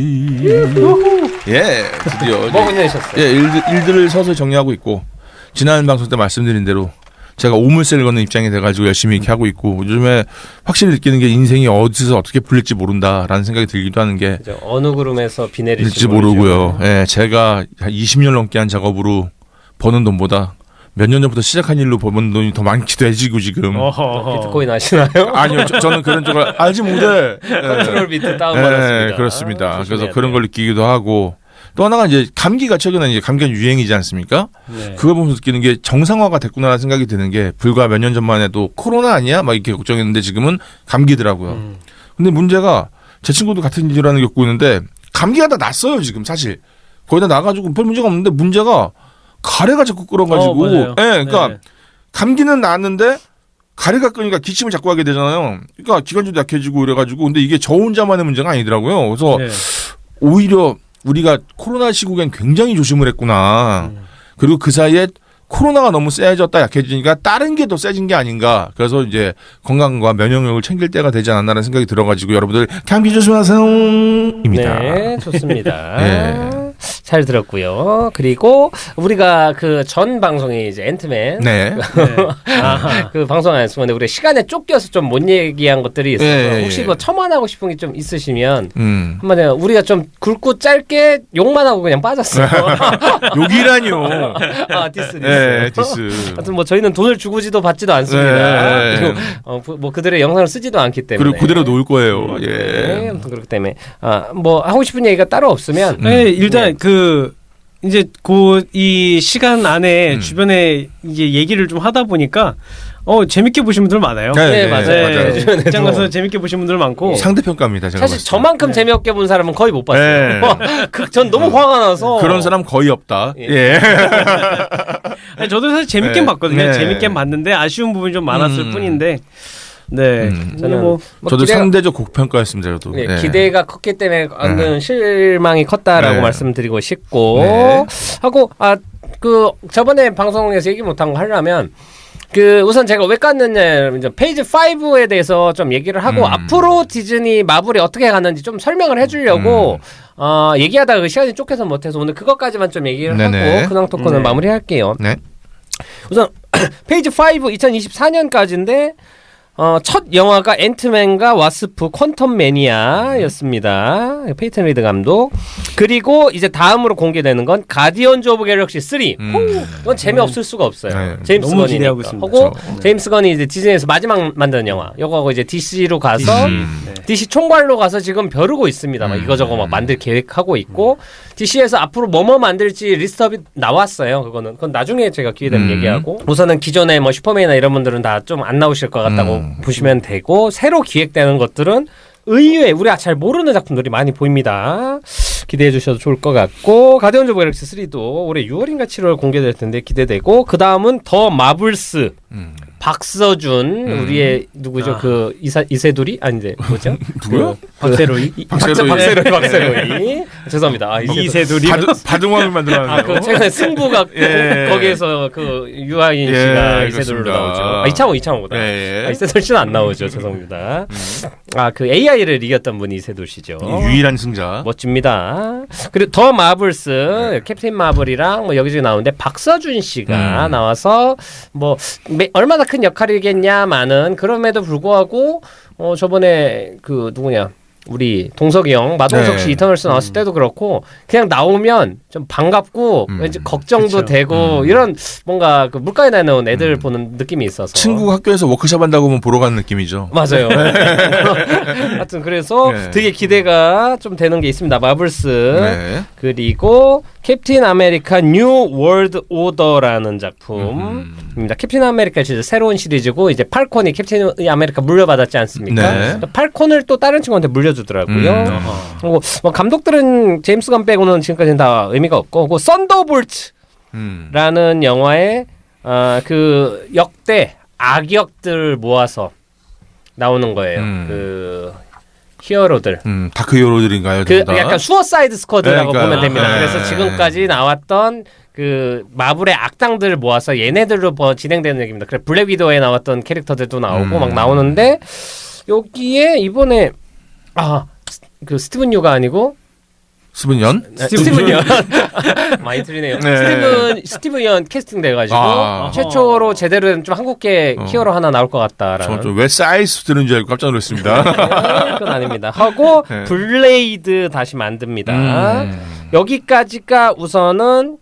예, 드디어 뭐 보내셨어요? 예, 일들을 서서히 정리하고 있고 지난 방송 때 말씀드린 대로. 제가 오물세를 걷는 입장이 돼가지고 열심히 이렇게 하고 있고 요즘에 확실히 느끼는 게 인생이 어디서 어떻게 풀릴지 모른다라는 생각이 들기도 하는 게 그렇죠. 어느 구름에서 비 내릴지 모르고요. 예, 제가 20년 넘게 한 작업으로 버는 돈보다 몇 년 전부터 시작한 일로 버는 돈이 더 많기도 해지고 지금. 비트코인 아시나요? 아니요, 저는 그런 쪽을 알지 못해. 컨트롤 비트 다운받았습니다. 그렇습니다. 그래서 그런 걸 느끼기도 하고. 또 하나가 이제 감기가 최근에 이제 감기가 유행이지 않습니까? 네. 그걸 보면서 느끼는 게 정상화가 됐구나라는 생각이 드는 게 불과 몇 년 전만 해도 코로나 아니야? 막 이렇게 걱정했는데 지금은 감기더라고요. 근데 문제가 제 친구도 같은 일을 겪고 있는데 감기가 다 났어요 지금 사실. 거의 다 나가지고 별 문제가 없는데 문제가 가래가 자꾸 끓어가지고. 네, 그러니까 감기는 나았는데 가래가 끄니까 기침을 자꾸 하게 되잖아요. 그러니까 기관지도 약해지고 이래가지고 근데 이게 저 혼자만의 문제가 아니더라고요. 그래서 오히려 우리가 코로나 시국엔 굉장히 조심을 했구나. 그리고 그 사이에 코로나가 너무 세졌다 약해지니까 다른 게 더 세진 게 아닌가. 그래서 이제 건강과 면역력을 챙길 때가 되지 않았나라는 생각이 들어가지고 여러분들 감기 조심하세요. 입니다. 네, 좋습니다. 네. 잘 들었고요. 그리고 우리가 그 전 방송이 이제 앤트맨 그 방송 안 했으면 우리 시간에 쫓겨서 좀 못 얘기한 것들이 있어서 혹시 뭐 첨언하고 싶은 게 좀 있으시면 한마디 우리가 좀 굵고 짧게 욕만 하고 그냥 빠졌어요. 욕이라뇨. 디스. 네, 디스. 하여튼 뭐 저희는 돈을 주고지도 받지도 않습니다. 그리고 뭐 그들의 영상을 쓰지도 않기 때문에. 그리고 그대로 놓을 거예요. 네, 아무튼 그렇기 때문에 뭐 하고 싶은 얘기가 따로 없으면 일단 이제 이 시간 안에 주변에 이제 얘기를 좀 하다 보니까 재밌게 보신 분들 많아요. 네, 맞아요. 네, 극장 가서 재밌게 보신 분들 많고. 상대평가입니다. 제가 사실 봤을 때. 저만큼 재미없게 본 사람은 거의 못 봤어요. 전 너무 화가 나서 그런 사람 거의 없다. 예. 아니, 저도 사실 재밌게 네. 봤거든요. 네. 재밌게 봤는데 아쉬운 부분이 좀 많았을 뿐인데. 네. 저는 뭐 저도 기대가- 상대적 고평가였습니다. 저도. 네, 네. 기대가 컸기 때문에 완전 실망이 컸다라고 네. 말씀드리고 싶고 네. 하고 그 저번에 방송에서 얘기 못한 거 하려면 그 우선 제가 왜 깠느냐 이제 페이지 5에 대해서 좀 얘기를 하고 앞으로 디즈니 마블이 어떻게 가는지 좀 설명을 해주려고 얘기하다가 그 시간이 쫓겨서 못해서 오늘 그것까지만 좀 얘기를 네네. 하고 근황 토크는 네. 마무리할게요. 네. 우선 페이지 5 2024년까지인데 첫 영화가 앤트맨과 와스프 퀀텀 매니아였습니다. 페이튼 리드 감독. 그리고 이제 다음으로 공개되는 건 가디언즈 오브 갤럭시 3. 이건 재미없을 수가 없어요. 네. 제임스 너무 건이니까. 기대하고 있습니다. 하고 그렇죠. 제임스 건이 이제 디즈니에서 마지막 만든 영화. 요거하고 이제 DC로 가서 DC 총괄로 가서 지금 벼르고 있습니다. 막 이거저거 막 만들 계획하고 있고 DC에서 앞으로 뭐뭐 만들지 리스트업이 나왔어요. 그건 나중에 제가 기회 되면 얘기하고 우선은 기존에 뭐 슈퍼맨이나 이런 분들은 다 좀 안 나오실 것 같다고 보시면 되고 새로 기획되는 것들은 의외 우리가 잘 모르는 작품들이 많이 보입니다. 기대해 주셔도 좋을 것 같고 가디언즈 오브 갤럭시 3도 올해 6월인가 7월 공개될 텐데 기대되고 그 다음은 더 마블스 박서준 우리의 누구죠 그 이세돌이 아닌데 뭐죠 누구요? 박세로이. 박세로이 죄송합니다. 이세돌이. 바둥왕을 만들었는데요. 그 최근에 승부가 거기에서 그 유아인 씨가 이세돌로 그렇습니다. 나오죠. 이창호보다. 이세돌 씨는 안 나오죠. 죄송합니다. 그 AI를 이겼던 분이 이세돌 씨죠. 유일한 승자. 멋집니다. 그리고 더 마블스 캡틴 마블이랑 뭐 여기저기 나오는데 박서준 씨가 나와서 뭐 얼마나 큰 역할이겠냐마는 그럼에도 불구하고 저번에 그 누구냐 우리 동석이 형 마동석 씨 네. 이터널스 나왔을 때도 그렇고 그냥 나오면 좀 반갑고 왠지 걱정도 그쵸. 되고 이런 뭔가 그 물가에 나는 애들 보는 느낌이 있어서 친구 학교에서 워크숍 한다고 하면 보러 가는 느낌이죠. 맞아요. 하여튼 그래서 네. 되게 기대가 좀 되는 게 있습니다. 마블스 네. 그리고 캡틴 아메리카 뉴 월드 오더라는 작품입니다. 캡틴 아메리카 진짜 새로운 시리즈고 이제 팔콘이 캡틴 아메리카 물려받았지 않습니까? 네. 팔콘을 또 다른 친구한테 물려주더라고요. 그리고 뭐 감독들은 제임스 건 빼고는 지금까지는 다 의미가 없고 그 썬더볼츠라는 영화에 그 역대 악역들 모아서 나오는 거예요. 그 히어로들. 다크 히어로들인가요? 그 전부 다? 약간 수어사이드 스쿼드라고 그러니까요. 보면 됩니다. 네. 그래서 지금까지 나왔던 그 마블의 악당들 모아서 얘네들로 진행되는 얘기입니다. 그래 블랙 위도우에 나왔던 캐릭터들도 나오고 막 나오는데 여기에 이번에 그 스티븐 유가 아니고 스븐 연? 스티븐 연 많이 틀리네요. 네. 스티븐 연 캐스팅 돼가지고 최초로 제대로 된 좀 한국계 히어로 하나 나올 것 같다라는. 저는 왜 사이스 들은 줄 알고 깜짝 놀랐습니다. 네, 그건 아닙니다. 하고 네. 블레이드 다시 만듭니다. 여기까지가 우선은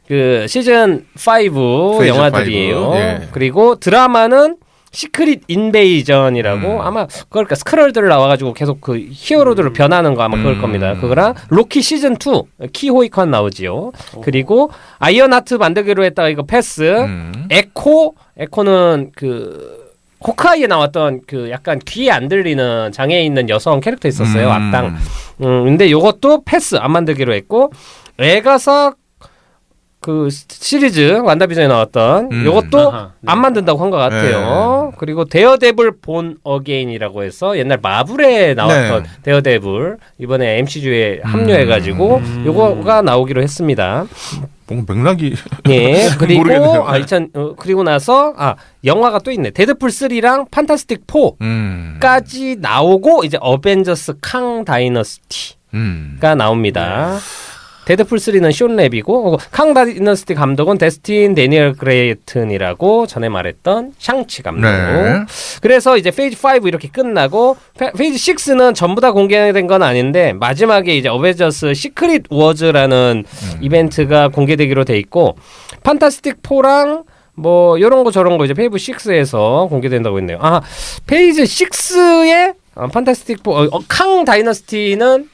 그 시즌 5 페이즈 영화들이에요. 5, 예. 그리고 드라마는 시크릿 인베이전이라고 아마 그러니까 스크롤들 나와가지고 계속 그 히어로들로 변하는 거 아마 그럴 겁니다. 그거랑 로키 시즌 2 키호이컨 나오지요. 그리고 아이언하트 만들기로 했다가 이거 패스. 에코는 그 호크아이에 나왔던 그 약간 귀에 안 들리는 장애 있는 여성 캐릭터 있었어요. 악당. 근데 요것도 패스 안 만들기로 했고 애가사 그 시리즈 완다비전에 나왔던 요것도 안 만든다고 한 것 같아요. 그리고 데어데블 본 어게인이라고 해서 옛날 마블에 나왔던 데어데블 이번에 MCU에 합류해가지고 요거가 나오기로 했습니다. 뭔가 맥락이 예. 그리고 모르겠네요. 그리고 나서 영화가 또 있네. 데드풀 3랑 판타스틱 4까지 나오고 이제 어벤져스 캉 다이너스티가 나옵니다. 데드풀 3는 쇼 랩이고 캉 다이너스티 감독은 데스틴 데니얼 그레이튼이라고 전에 말했던 샹치 감독. 네. 그래서 이제 페이지 5 이렇게 끝나고 페이지 6는 전부 다 공개된 건 아닌데 마지막에 이제 어벤져스 시크릿 워즈라는 이벤트가 공개되기로 돼 있고 판타스틱 4랑 뭐 요런 거 저런 거 이제 페이지 6에서 공개된다고 했네요. 페이지 6에 판타스틱 4 캉 다이너스티는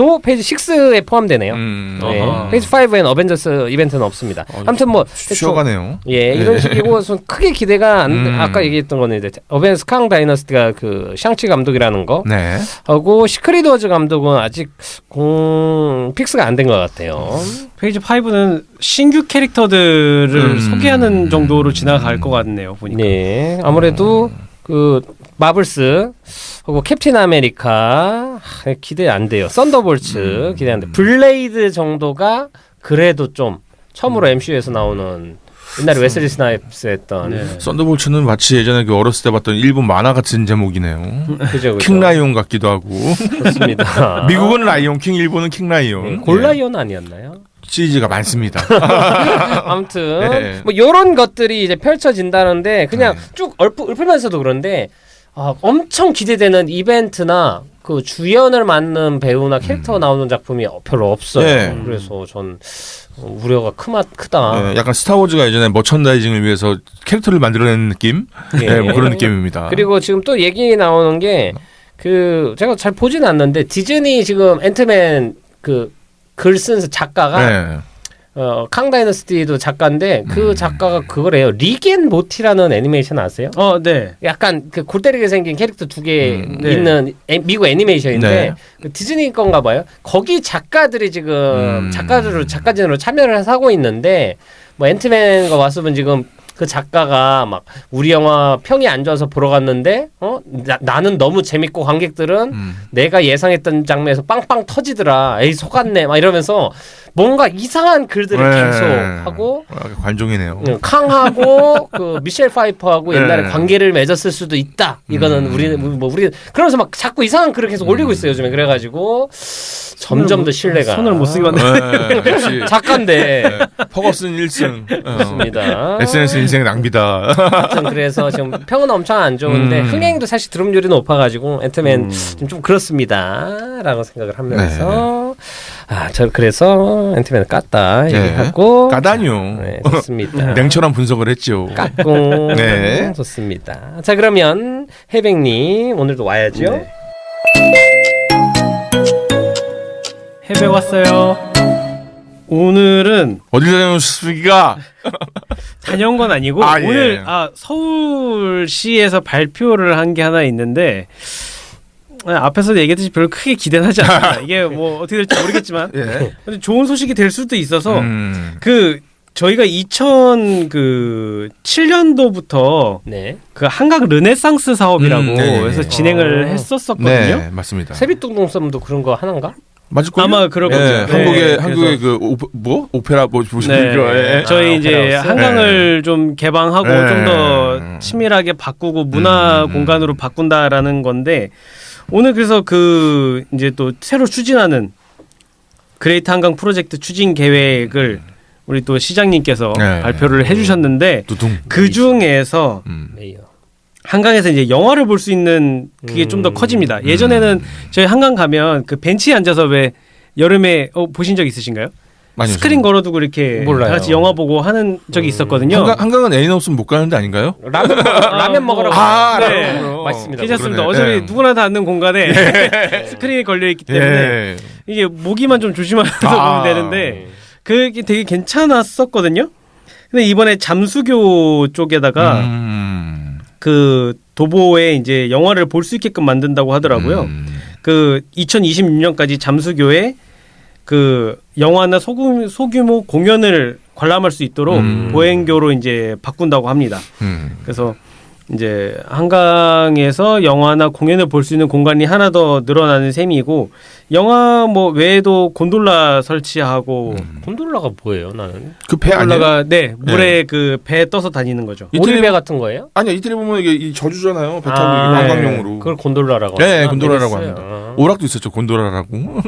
이벤트도 페이지 6에 포함되네요. 네. 어허. 페이지 5엔 어벤져스 이벤트는 없습니다. 아무튼 뭐 쉬어가네요. 예, 이런 식이고 크게 기대가 안 돼. 아까 얘기했던 거는 이제 어벤져스 캉 다이너스티가 그 샹치 감독이라는 거 네. 하고 시크릿 워즈 감독은 아직 픽스가 안 된 것 같아요. 페이지 5는 신규 캐릭터들을 소개하는 정도로 지나갈 것 같네요. 보니까. 네, 아무래도 그 마블스 하고 캡틴 아메리카 기대 안 돼요. 썬더볼츠 기대 안 돼. 블레이드 정도가 그래도 좀 처음으로 MCU에서 나오는 옛날에 웨슬리 스나이프스 했던 네. 썬더볼츠는 마치 예전에 그 어렸을 때 봤던 일본 만화 같은 제목이네요. 그죠, 그죠. 킹라이온 같기도 하고. 그렇습니다. 미국은 라이온 킹, 일본은 킹라이온. 네, 골라이온 아니었나요? 시리즈가 많습니다. 아무튼 네. 뭐 이런 것들이 이제 펼쳐진다는데 그냥 쭉 읊으면서도 그런데 엄청 기대되는 이벤트나 그 주연을 맡는 배우나 캐릭터가 나오는 작품이 별로 없어요. 네. 그래서 전 우려가 크다. 네, 약간 스타워즈가 예전에 머천다이징을 위해서 캐릭터를 만들어내는 느낌? 예. 네, 뭐 그런 느낌입니다. 그리고 지금 또 얘기 나오는 게 그 제가 잘 보진 않는데 디즈니 지금 앤트맨 그 글 쓴 작가가 네. 캉 다이너스티도 작가인데 그 작가가 그거래요. 리겐 모티라는 애니메이션 아세요? 네. 약간 그 골 때리게 생긴 캐릭터 두 개 네. 있는 미국 애니메이션인데 네. 그 디즈니 건가 봐요. 거기 작가들이 지금 작가진으로 참여를 하고 있는데 뭐 앤트맨과 왔으면 지금 그 작가가 막 우리 영화 평이 안 좋아서 보러 갔는데 나는 너무 재밌고 관객들은 내가 예상했던 장면에서 빵빵 터지더라. 에이 속았네. 막 이러면서 뭔가 이상한 글들을 네. 계속 하고 관종이네요. 캉하고 그 미셸 파이퍼하고 옛날에 네. 관계를 맺었을 수도 있다. 이거는 우리 그러면서 막 자꾸 이상한 글을 계속 올리고 있어요 요즘에. 그래가지고 점점 더 신뢰가 손을 못 쓰게 만든. 네, 역시 작가인데 퍼거슨 1승. 맞습니다. SNS 인생 낭비다. 하여튼 그래서 지금 평은 엄청 안 좋은데 흥행도 사실 드럼률이 높아가지고 앤트맨 좀 그렇습니다라고 생각을 하면서 저 그래서 앤트맨을 깠다 얘기하고 까다뇨. 네, 좋습니다. 냉철한 분석을 했죠. 깎고 네. 좋습니다. 자 그러면 해백님 오늘도 와야죠. 네. 해백 왔어요. 오늘은 어딜 다녀오셨습니까? 다녀온 건 아니고 아, 예. 오늘 서울시에서 발표를 한 게 하나 있는데 앞에서 얘기했듯이 별로 크게 기대는 하지 않습니다. 이게 뭐 어떻게 될지 모르겠지만 예. 근데 좋은 소식이 될 수도 있어서 그 저희가 2007년도부터 네. 그 한강 르네상스 사업이라고 네. 해서 진행을 했었었거든요. 네, 맞습니다. 세빛둥둥섬도 그런 거 하는가? 맞을 거예요? 아마 그럴 거죠. 네, 네, 한국의 그 오페라 뭐 보시는 네. 거. 예. 저희 이제 오페라 하우스? 한강을 좀 개방하고 네. 좀 더 치밀하게 바꾸고 문화 공간으로 바꾼다라는 건데 오늘 그래서 그 이제 또 새로 추진하는 그레이트 한강 프로젝트 추진 계획을 우리 또 시장님께서 네. 발표를 해주셨는데 두둥. 그 중에서 메이어. 한강에서 이제 영화를 볼 수 있는 그게 좀 더 커집니다. 예전에는 저희 한강 가면 그 벤치에 앉아서 왜 여름에 보신 적 있으신가요? 많이 스크린 걸어두고 이렇게 몰라요. 다 같이 영화 보고 하는 적이 있었거든요. 한강은 애인 없으면 못 가는 데 아닌가요? 라면 먹으러 네. 가요. 맛있습니다. 괜찮습니다. 그러네. 어차피 네. 누구나 다 앉는 공간에 스크린이 걸려있기 때문에 예. 이게 모기만 좀 조심하면서 보면 되는데 그게 되게 괜찮았었거든요. 근데 이번에 잠수교 쪽에다가 그 도보에 이제 영화를 볼 수 있게끔 만든다고 하더라고요. 그 2026년까지 잠수교에 그 영화나 소규모 공연을 관람할 수 있도록 보행교로 이제 바꾼다고 합니다. 그래서 이제 한강에서 영화나 공연을 볼 수 있는 공간이 하나 더 늘어나는 셈이고 영화 뭐 외에도 곤돌라 설치하고 곤돌라가 뭐예요? 나는 그 배 아니에요? 곤돌라가 네 물에 그 배 떠서 다니는 거죠. 오리배 같은 거예요? 아니야, 이태리 보면 이게 이 저주잖아요. 배 타고 아, 이게 관광용으로. 그걸 곤돌라라고. 네, 하나? 곤돌라라고 알겠어요. 합니다. 오락도 있었죠, 곤돌라라고.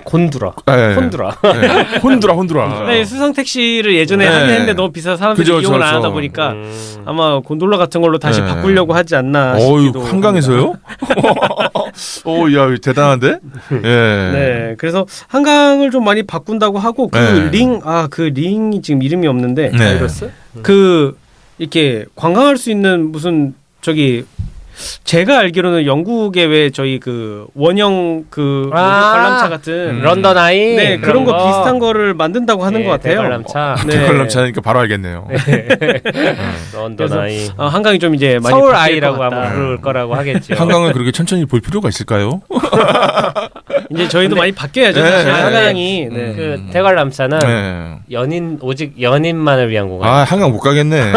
곤두라. 네. 콘두라. 네. 혼두라. 네, 수상 택시를 예전에 네. 하긴 했는데 너무 비싸서 사람들이 그죠, 이용을 안 그렇죠. 하다 보니까 아마 곤돌라 같은 걸로 다시 네. 바꾸려고 하지 않나 어유 싶기도 한강에서요? 오, 야, 대단한데? 예. 네, 그래서 한강을 좀 많이 바꾼다고 하고 그 네. 그 링이 지금 이름이 없는데 네. 바이러스? 그 이렇게 관광할 수 있는 무슨 저기 제가 알기로는 영국에 왜 저희 그 원형 그 관람차 같은 런던 아이 네 그런 거 비슷한 거를 만든다고 하는 것 같아요. 대관람차. 네. 관람차니까 바로 알겠네요. 런던 아이. 한강이 좀 이제 많이 서울 바뀔 것 아이라고 같다. 아마 부를 거라고 하겠죠. 한강을 그렇게 천천히 볼 필요가 있을까요? 이제 저희도 많이 바뀌어야죠. 네, 사실 네, 한강이 네. 네. 그 대관람차는 네. 오직 연인만을 위한 공간. 아 한강 못 가겠네.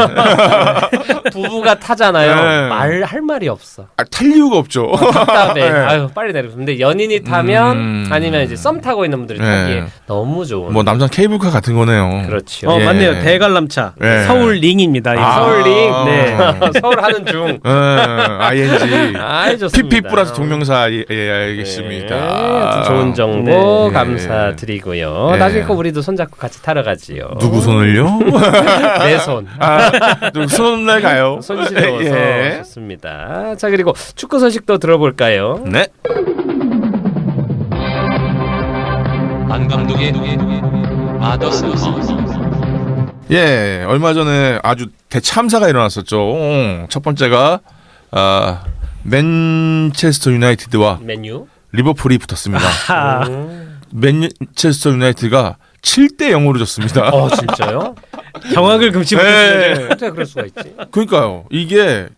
부부가 타잖아요. 네. 할 말이 없어. 탈 이유가 없죠. 답답해. 네. 아유 빨리 내려. 근데 연인이 타면 아니면 이제 썸 타고 있는 분들이 네. 타기에 너무 좋은. 뭐 남산 케이블카 같은 거네요. 그렇죠. 예. 맞네요. 대관람차 네. 서울 링입니다. 이거. 서울링. 네. 서울 하는 중. ING. 아, 좋습니다. PP 플러스 동명사 알겠습니다. 네, 아주 좋은 정보 네. 감사드리고요. 네. 나중에 꼭 우리도 손잡고 같이 타러 가지요. 누구 손을요? 내 손. 손날 가요. 손시려워서 예. 좋습니다. 자 그리고 축구 소식도 들어볼까요? 네. 안 감독의 아더스 예, 얼마 전에 아주 대참사가 일어났었죠. 첫 번째가 맨체스터 유나이티드와 메뉴. 리버풀이 붙었습니다. 아, 맨체스터 유나이티드가 7대 0으로 졌습니다. 진짜요? 경악을 금치 못했어요. 네. 어떻게 그럴 수가 있지? 그러니까요. 이게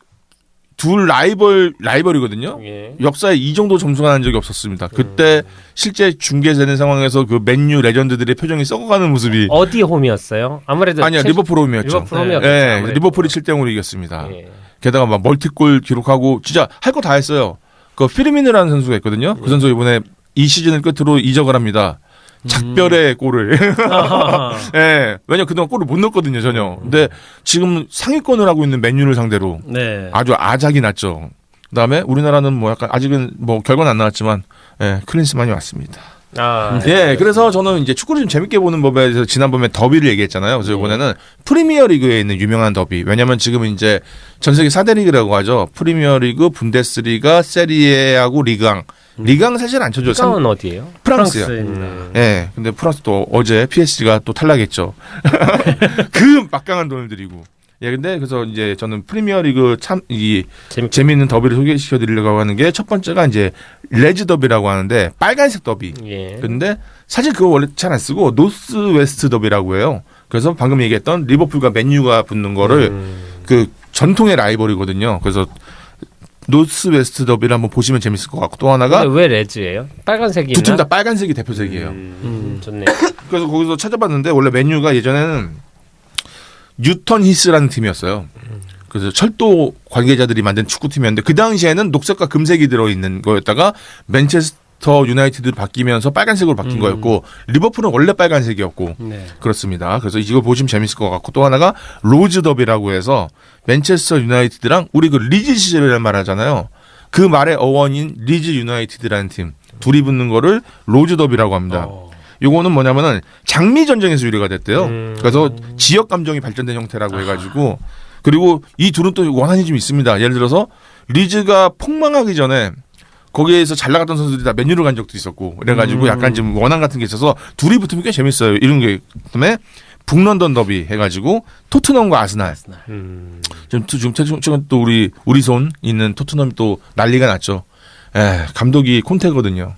둘 라이벌이거든요. 예. 역사에 이 정도 점수가 난 적이 없었습니다. 그때 실제 중계되는 상황에서 그 맨유 레전드들의 표정이 썩어가는 모습이 어디 홈이었어요? 아무래도 아니야 리버풀 홈이었죠. 리버풀 홈이었죠. 예, 아무래도. 리버풀이 7대 0으로 이겼습니다. 예. 게다가 막 멀티골 기록하고 진짜 할 거 다 했어요. 그 피르미누라는 선수가 있거든요. 그 선수 이번에 이 시즌을 끝으로 이적을 합니다. 작별의 골을. 예. 왜냐 그동안 골을 못 넣었거든요, 전혀. 근데 지금 상위권을 하고 있는 맨유를 상대로 네. 아주 아작이 났죠. 그다음에 우리나라는 뭐 약간 아직은 뭐 결과는 안 나왔지만 예, 클린스만이 왔습니다. 아, 예, 그래서 저는 이제 축구를 좀 재밌게 보는 법에 대해서 지난번에 더비를 얘기했잖아요. 그래서 이번에는 프리미어 리그에 있는 유명한 더비. 왜냐면 지금 이제 전 세계 4대 리그라고 하죠. 프리미어 리그, 분데스리가, 세리에하고 리그앙. 리그앙 사실 안 쳐줘요. 리강은 어디예요? 프랑스요. 프랑스입니다. 예, 근데 프랑스도 어제 PSG가 또 탈락했죠. 그 막강한 돈을 들이고. 예, 근데 그래서 이제 저는 프리미어리그 재미있는 더비를 소개시켜 드리려고 하는 게 첫 번째가 이제 레즈 더비라고 하는데 빨간색 더비. 예. 근데 사실 그거 원래 잘 안 쓰고 노스 웨스트 더비라고 해요. 그래서 방금 얘기했던 리버풀과 맨유가 붙는 거를 그 전통의 라이벌이거든요. 그래서 노스 웨스트 더비를 한번 보시면 재밌을 것 같고 또 하나가 근데 왜 레즈예요? 빨간색이 두 팀 다 빨간색이 대표색이에요. 좋네. 그래서 거기서 찾아봤는데 원래 맨유가 예전에는 뉴턴 히스라는 팀이었어요. 그래서 철도 관계자들이 만든 축구팀이었는데 그 당시에는 녹색과 금색이 들어있는 거였다가 맨체스터 유나이티드로 바뀌면서 빨간색으로 바뀐 거였고 리버풀은 원래 빨간색이었고 네. 그렇습니다. 그래서 이거 보시면 재밌을 것 같고 또 하나가 로즈 더비라고 해서 맨체스터 유나이티드랑 우리 그 리즈 시절이라는 말 하잖아요. 그 말의 어원인 리즈 유나이티드라는 팀 둘이 붙는 거를 로즈 더비라고 합니다. 요거는 뭐냐면은 장미 전쟁에서 유래가 됐대요. 그래서 지역 감정이 발전된 형태라고 해가지고 그리고 이 둘은 또 원한이 좀 있습니다. 예를 들어서 리즈가 폭망하기 전에 거기에서 잘 나갔던 선수들이 다 맨유를 간 적도 있었고 그래가지고 약간 좀 원한 같은 게 있어서 둘이 붙으면 꽤 재밌어요. 이런 게 그다음에 북런던 더비 해가지고 토트넘과 아스날. 지금 또 우리 손 있는 토트넘이 또 난리가 났죠. 감독이 콘테거든요.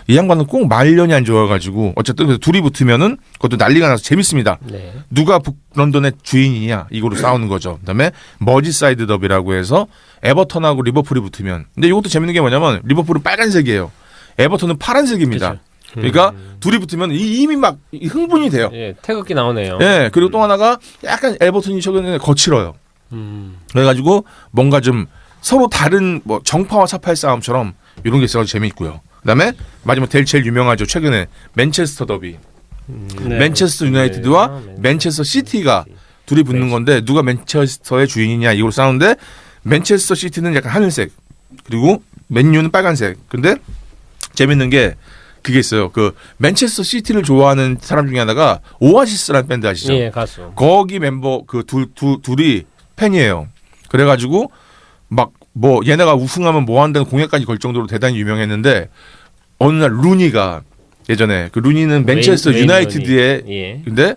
이 양반은 꼭 말년이 안 좋아가지고 어쨌든 그래서 둘이 붙으면은 그것도 난리가 나서 재밌습니다. 네. 누가 북런던의 주인이냐 이거로 싸우는 거죠. 그다음에 머지사이드 더비라고 해서 에버턴하고 리버풀이 붙으면 근데 이것도 재밌는 게 뭐냐면 리버풀은 빨간색이에요. 에버턴은 파란색입니다. 그러니까 둘이 붙으면 이미 막 흥분이 돼요. 예, 태극기 나오네요. 예, 그리고 또 하나가 약간 에버턴이 최근에 거칠어요. 그래가지고 뭔가 좀 서로 다른 뭐 정파와 사파의 싸움처럼 이런 게 있어서 재미있고요. 그다음에 마지막 제일 유명하죠. 최근에 맨체스터 더비. 네. 맨체스터 유나이티드와 맨체스터 시티가 둘이 붙는 건데 누가 맨체스터의 주인이냐 이걸 싸우는데 맨체스터 시티는 약간 하늘색 그리고 맨유는 빨간색. 근데 재밌는 게 그게 있어요. 그 맨체스터 시티를 좋아하는 사람 중에 하나가 오아시스라는 밴드 아시죠? 예, 가수. 거기 멤버 그 둘이 팬이에요. 그래가지고 막 뭐 얘네가 우승하면 뭐 한다는 공약까지 걸 정도로 대단히 유명했는데 어느 날 루니가 예전에 그 루니는 맨체스터 유나이티드의 예. 근데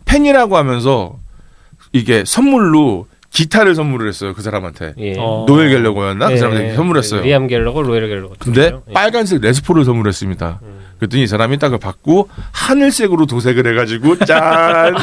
팬이라고 하면서 이게 선물로 기타를 선물을 했어요. 그 사람한테. 예. 노엘 갤러거였나? 그 예, 사람한테 예. 선물했어요. 리암 갤러거, 로엘 갤러거. 근데 예. 빨간색 레스포를 선물했습니다. 그랬더니 이 사람이 딱 그걸 받고 하늘색으로 도색을 해가지고 짠.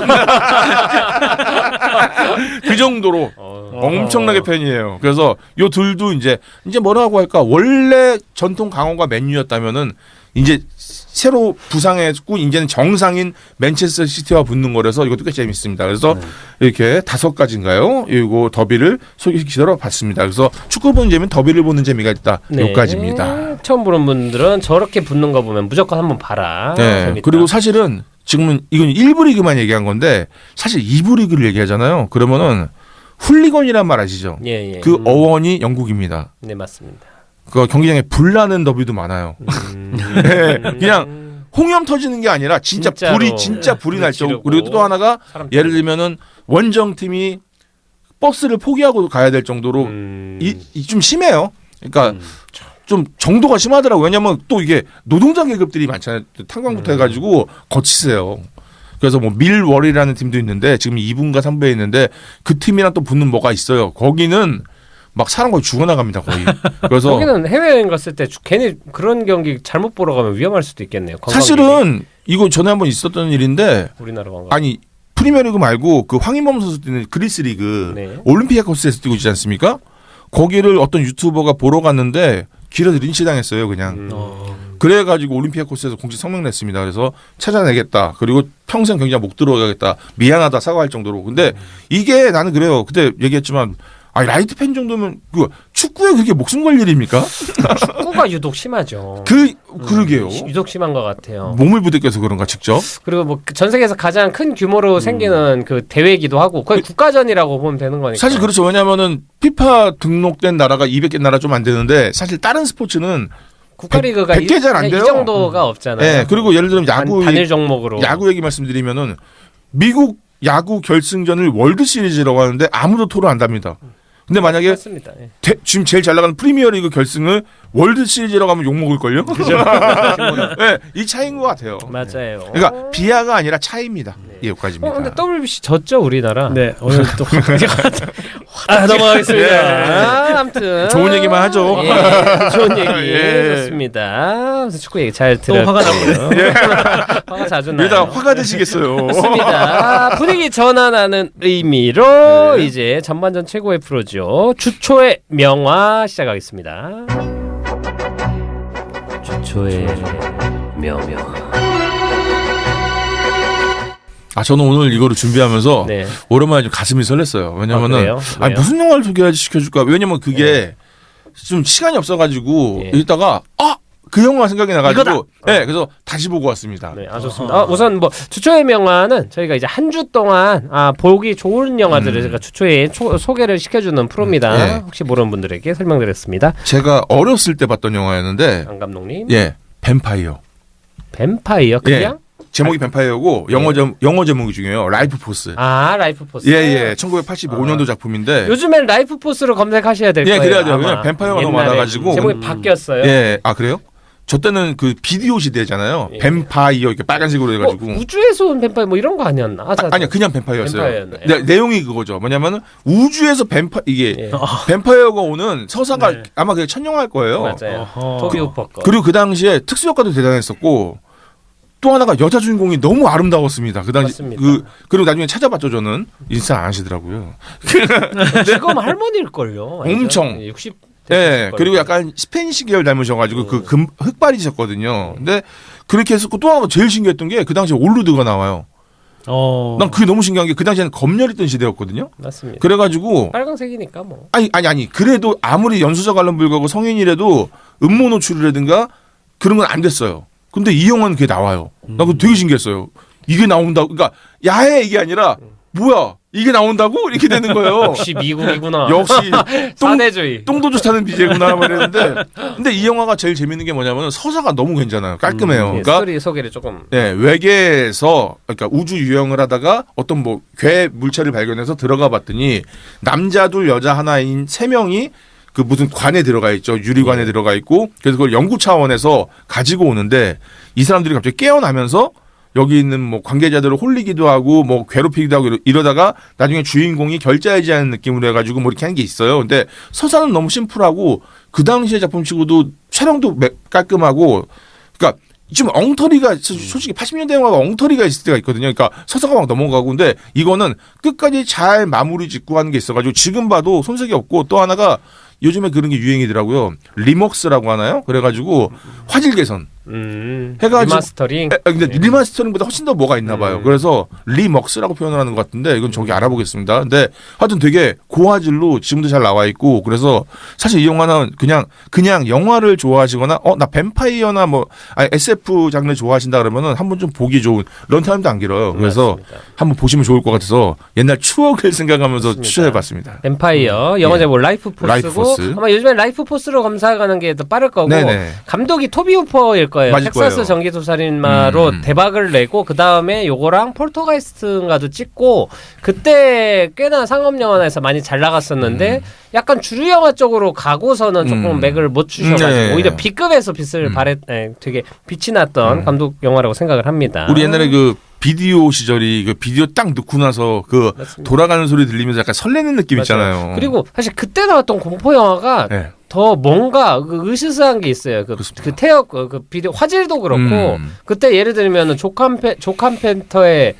그 정도로 엄청나게 팬이에요. 그래서 요 둘도 이제 뭐라고 할까? 원래 전통 강호가 맨유였다면은 이제 새로 부상했고 이제는 정상인 맨체스터 시티와 붙는 거라서 이것도 꽤 재밌습니다. 그래서 이렇게 5가지인가요? 이거 더비를 소개시키도록 봤습니다. 그래서 축구 보는 재미는 더비를 보는 재미가 있다. 여기까지입니다. 처음 보는 분들은 저렇게 붙는 거 보면 무조건 한번 봐라. 네. 재밌다. 그리고 사실은 지금은 이건 1부 리그만 얘기한 건데 사실 2부 리그를 얘기하잖아요. 그러면은 훌리건이란 말 아시죠? 예, 예. 그 어원이 영국입니다. 네, 맞습니다. 그 경기장에 불나는 더비도 많아요. 네, 그냥 홍염 터지는 게 아니라 진짜 진짜로. 불이 날 정도. 지르고. 그리고 또 하나가 사람 예를 들면은 원정팀이 버스를 포기하고 가야 될 정도로 좀 심해요. 그러니까 좀 정도가 심하더라고요. 왜냐면 또 이게 노동자 계급들이 많잖아요. 탄광부터 해가지고 거치세요. 그래서 뭐 밀월이라는 팀도 있는데 지금 2부인가 3부에 있는데 그 팀이랑 또 붙는 뭐가 있어요. 거기는 막 사람 거의 죽어나갑니다 거의. 그래서 거기는 해외여행 갔을 때 괜히 그런 경기 잘못 보러 가면 위험할 수도 있겠네요. 관광객이. 사실은 이거 전에 한번 있었던 일인데 우리나라 관광. 아니 프리미어리그 말고 그 황인범 선수 뛰는 그리스 리그 네. 올림피아코스에서 뛰고 있지 않습니까? 거기를 어떤 유튜버가 보러 갔는데 길에서 린치당했어요 그냥. 그래가지고 올림피아코스에서 공식 성명 냈습니다. 그래서 찾아내겠다. 그리고 평생 경기장 못 들어가겠다. 미안하다 사과할 정도로. 근데 이게 나는 그래요. 그때 얘기했지만 아니 라이트 팬 정도면 그 축구에 그게 목숨 걸 일입니까? 축구가 유독 심하죠. 그러게요. 유독 심한 것 같아요. 몸을 부대껴서 그런가 직접. 그리고 뭐 전 세계에서 가장 큰 규모로 생기는 그 대회이기도 하고 거의 국가전이라고 보면 되는 거니까. 사실 그렇죠. 왜냐하면은 피파 등록된 나라가 200개 나라 좀 안 되는데 사실 다른 스포츠는 국가리그가 100개 잘 안 돼요. 이 정도가 없잖아요. 네. 그리고 예를 들면 야구 단일 종목으로. 야구 얘기 말씀드리면은 미국 야구 결승전을 월드 시리즈라고 하는데 아무도 토론 안 합니다. 근데 만약에 맞습니다. 예. 지금 제일 잘 나가는 프리미어리그 결승을 월드 시리즈라고 하면 욕 먹을걸요? 그죠? 네, 이 차이인 것 같아요. 맞아요. 그러니까 비하가 아니라 차이입니다. 이 여기까지입니다. 근데 WBC 졌죠 우리나라. 네, 오늘 또 넘어가겠습니다. 예. 아무튼 좋은 얘기만 하죠. 예, 좋은 얘기 예. 좋습니다. 그래서 축구 얘기 잘 또 들었고요. 화가 나네요. 화가 자주 나요. 이러다 화가 되시겠어요. 좋습니다. 분위기 전환하는 의미로 네. 이제 전반전 최고의 프로죠. 주초의 명화 시작하겠습니다. 주초의 명화. 저는 오늘 이거를 준비하면서 네. 오랜만에 좀 가슴이 설렜어요. 왜냐면은 그래요? 아니, 왜요? 무슨 영화를 소개시켜줄까? 왜냐면 그게 좀 시간이 없어가지고 예. 이따가 그 영화 생각이 나가지고 이거다! 네, 그래서 다시 보고 왔습니다. 네, 좋습니다. 우선 뭐 주초의 명화는 저희가 이제 한 주 동안 보기 좋은 영화들을 제가 주초에 소개를 시켜주는 프로입니다. 예. 혹시 모르는 분들에게 설명드렸습니다. 제가 어렸을 때 봤던 영화였는데 안 감독님. 예, 뱀파이어. 뱀파이어 그냥? 제목이 뱀파이어고 영어 제목이 중요해요. 라이프 포스. 라이프 포스. 예. 1985년도 작품인데. 요즘엔 라이프 포스로 검색하셔야 될 예, 거예요. 그래야 돼요. 아마. 왜냐면 뱀파이어가 너무 옛날에 많아가지고. 제목이 바뀌었어요. 예, 그래요? 저 때는 그 비디오 시대잖아요. 예. 뱀파이어 이렇게 빨간색으로 해가지고. 우주에서 온 뱀파이어 뭐 이런 거 아니었나? 아니요, 그냥 뱀파이어였어요. 뱀파이어였나요? 근데 내용이 그거죠. 뭐냐면은 우주에서 이게 예. 뱀파이어가 오는 서사가 네. 아마 그게 첫 영화일 거예요. 맞아요. 토비 호퍼 거. 그리고 그 당시에 특수 효과도 대단했었고 또 하나가 여자 주인공이 너무 아름다웠습니다. 그 당시 맞습니다. 그리고 나중에 찾아봤죠. 저는 인스타 안 하시더라고요. 지금 할머니일걸요. 엄청. 60. 예, 그리고 약간 스페니시 계열 닮으셔가지고 흑발이셨거든요. 근데 그렇게 했었고 또 하나가 제일 신기했던 게 그 당시에 올루드가 나와요. 난 그게 너무 신기한 게 그 당시에는 검열했던 시대였거든요. 맞습니다. 그래가지고 빨강색이니까 뭐. 아니 그래도 아무리 연수자 관련 불구하고 성인이라도 음모 노출이라든가 그런 건 안 됐어요. 근데 이 영화는 그게 나와요. 나 그거 되게 신기했어요. 이게 나온다고. 그러니까 야해 이게 아니라 뭐야 이게 나온다고 이렇게 되는 거예요. 역시 미국이구나. 역시 사대주의. 똥도 좋다는 BJ구나 말했는데 근데 이 영화가 제일 재밌는 게 뭐냐면 서사가 너무 괜찮아요. 깔끔해요. 그러니까 스토리 소개를 조금. 네, 외계에서 그러니까 우주 유영을 하다가 어떤 뭐 괴 물체를 발견해서 들어가 봤더니 남자 둘 여자 하나인 3명이 그 무슨 관에 들어가 있죠. 유리관에 들어가 있고 그래서 그걸 연구 차원에서 가지고 오는데 이 사람들이 갑자기 깨어나면서 여기 있는 뭐 관계자들을 홀리기도 하고 뭐 괴롭히기도 하고 이러다가 나중에 주인공이 결자해지 하는 느낌으로 해가지고 뭐 이렇게 하는 게 있어요. 근데 서사는 너무 심플하고 그 당시의 작품치고도 촬영도 깔끔하고 그러니까 지금 엉터리가 솔직히 80년대 영화가 엉터리가 있을 때가 있거든요. 그러니까 서사가 막 넘어가고 근데 이거는 끝까지 잘 마무리 짓고 하는 게 있어가지고 지금 봐도 손색이 없고 또 하나가 요즘에 그런 게 유행이더라고요. 리먹스라고 하나요? 그래가지고 화질 개선. 해가지고 리마스터링. 근데 리마스터링보다 훨씬 더 뭐가 있나 봐요. 그래서 리먹스라고 표현을 하는 것 같은데 이건 저기 알아보겠습니다. 근데 하여튼 되게 고화질로 지금도 잘 나와 있고 그래서 사실 이 영화는 그냥 영화를 좋아하시거나 나 뱀파이어나 뭐 SF 장르 좋아하신다 그러면은 한번 좀 보기 좋은 런타임도 안 길어요. 그래서 맞습니다. 한번 보시면 좋을 것 같아서 옛날 추억을 생각하면서 맞습니다. 추천해봤습니다. 엠파이어 영화 제목 라이프 포스고 라이프 포스. 아마 요즘에 라이프 포스로 검사하는 게 더 빠를 거고 네네. 감독이 토비 후퍼일 거예요. 맞을 텍사스 거예요. 전기도살인마로 대박을 내고 그 다음에 요거랑 폴터가이스트인가도 찍고 그때 꽤나 상업 영화에서 많이 잘 나갔었는데 약간 주류 영화 쪽으로 가고서는 조금 맥을 못 주셔가지고 네. 오히려 B급에서 빛을 되게 빛이 났던 감독 영화라고 생각을 합니다. 우리 옛날에 그 비디오 시절이 그 비디오 딱 넣고 나서 그 맞습니다. 돌아가는 소리 들리면서 약간 설레는 느낌 맞아요. 있잖아요. 그리고 사실 그때 나왔던 공포 영화가 네. 더 뭔가 그 으스스한 게 있어요. 그 태엽 그 비디오 화질도 그렇고 그때 예를 들면은 존 카펜터의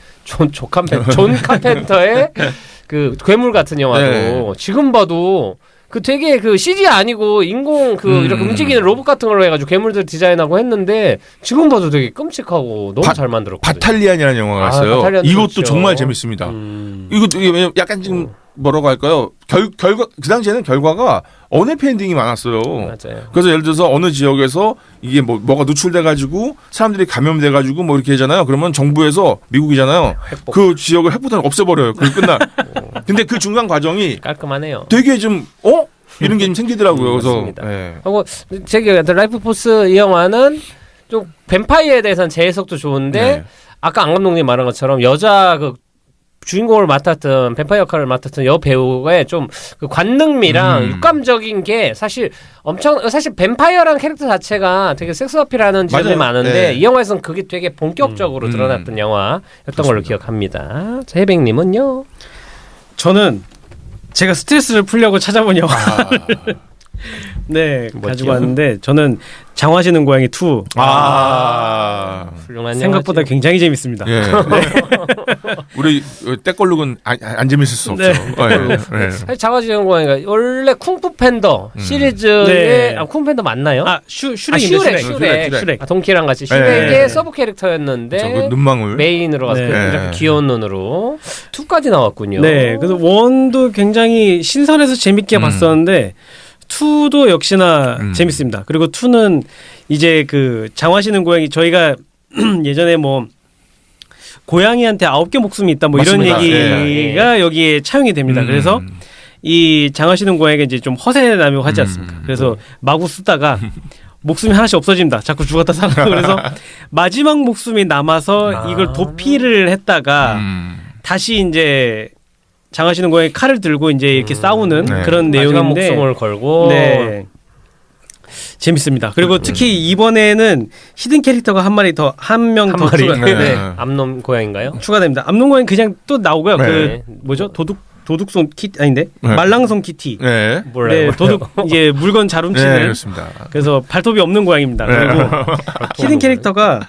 그 괴물 같은 영화도 네. 지금 봐도 그 되게 그 CG 아니고 인공 그 이렇게 움직이는 로봇 같은 걸로 해가지고 괴물들 디자인하고 했는데 지금 봐도 되게 끔찍하고 너무 잘 만들었거든요. 바탈리안이라는 영화가 있어요. 바탈리안 이것도 좋죠. 정말 재밌습니다. 이것도 약간 지금 뭐라고 할까요? 결과 그 당시에는 결과가 언해피 엔딩이 많았어요. 맞아요. 그래서 예를 들어서 어느 지역에서 이게 뭐가 누출돼 가지고 사람들이 감염돼 가지고 뭐 이렇게 하잖아요. 그러면 정부에서 미국이잖아요. 그 지역을 핵폭탄을 없애버려요. 그게 끝나. 근데 그 중간 과정이 깔끔하네요. 되게 좀 이런 게 좀 생기더라고요. 그래서 맞습니다. 네. 하고 제가 라이프 포스 이 영화는 좀 뱀파이어에 대해서는 제 해석도 좋은데 네. 아까 안 감독님 말한 것처럼 여자 그 주인공을 맡았던 뱀파이어 역할을 맡았던 여 배우의 좀 그 관능미랑 육감적인 게 사실 사실 뱀파이어라는 캐릭터 자체가 되게 섹스 어필하는 지점이 맞아요. 많은데 네. 이 영화에서는 그게 되게 본격적으로 드러났던 영화였던 걸로 기억합니다. 자, 해백님은요? 저는 제가 스트레스를 풀려고 찾아본 영화 네 가지고 왔는데 저는 장화시는 고양이 2 훌륭한 생각보다 영화죠. 굉장히 재밌습니다. 예. 우리 떼꼴룩은 안 재밌을 수 없죠. 네. 네. 사실 장화시는 고양이가 원래 쿵푸 팬더 시리즈의 네. 쿵푸 팬더 맞나요? 슈렉. 동키랑 같이 슈렉의 네. 서브 캐릭터였는데 그 눈망울. 메인으로 가서 네. 이렇게 귀여운 눈으로 2까지 나왔군요. 네, 그래서 1도 굉장히 신선해서 재밌게 봤었는데 2도 역시나 재밌습니다. 그리고 2는 이제 그 장화시는 고양이 저희가 예전에 뭐 고양이한테 9개 목숨이 있다 뭐 맞습니다. 이런 얘기가 여기에 차용이 됩니다. 그래서 이 장화시는 고양이가 이제 좀 허세남이고 하지 않습니까? 그래서 마구 쓰다가 목숨이 하나씩 없어집니다. 자꾸 죽었다 살았다. 그래서 마지막 목숨이 남아서 이걸 도피를 했다가 다시 이제 장화시는 고양이 칼을 들고 이제 이렇게 싸우는 네. 그런 마지막 내용인데 목숨을 걸고 네. 재밌습니다. 그리고 특히 이번에는 히든 캐릭터가 한 마리 더 한 명 더 네. 암놈 고양인가요? 추가됩니다. 암농 고양이 그냥 또 나오고요. 네. 그 뭐죠? 도둑손 키티 아닌데 네. 말랑손 키티. 네. 몰라요. 네, 도둑 이제 물건 잘 훔치는. 네, 그렇습니다. 그래서 발톱이 없는 고양이입니다. 그리고 히든 캐릭터가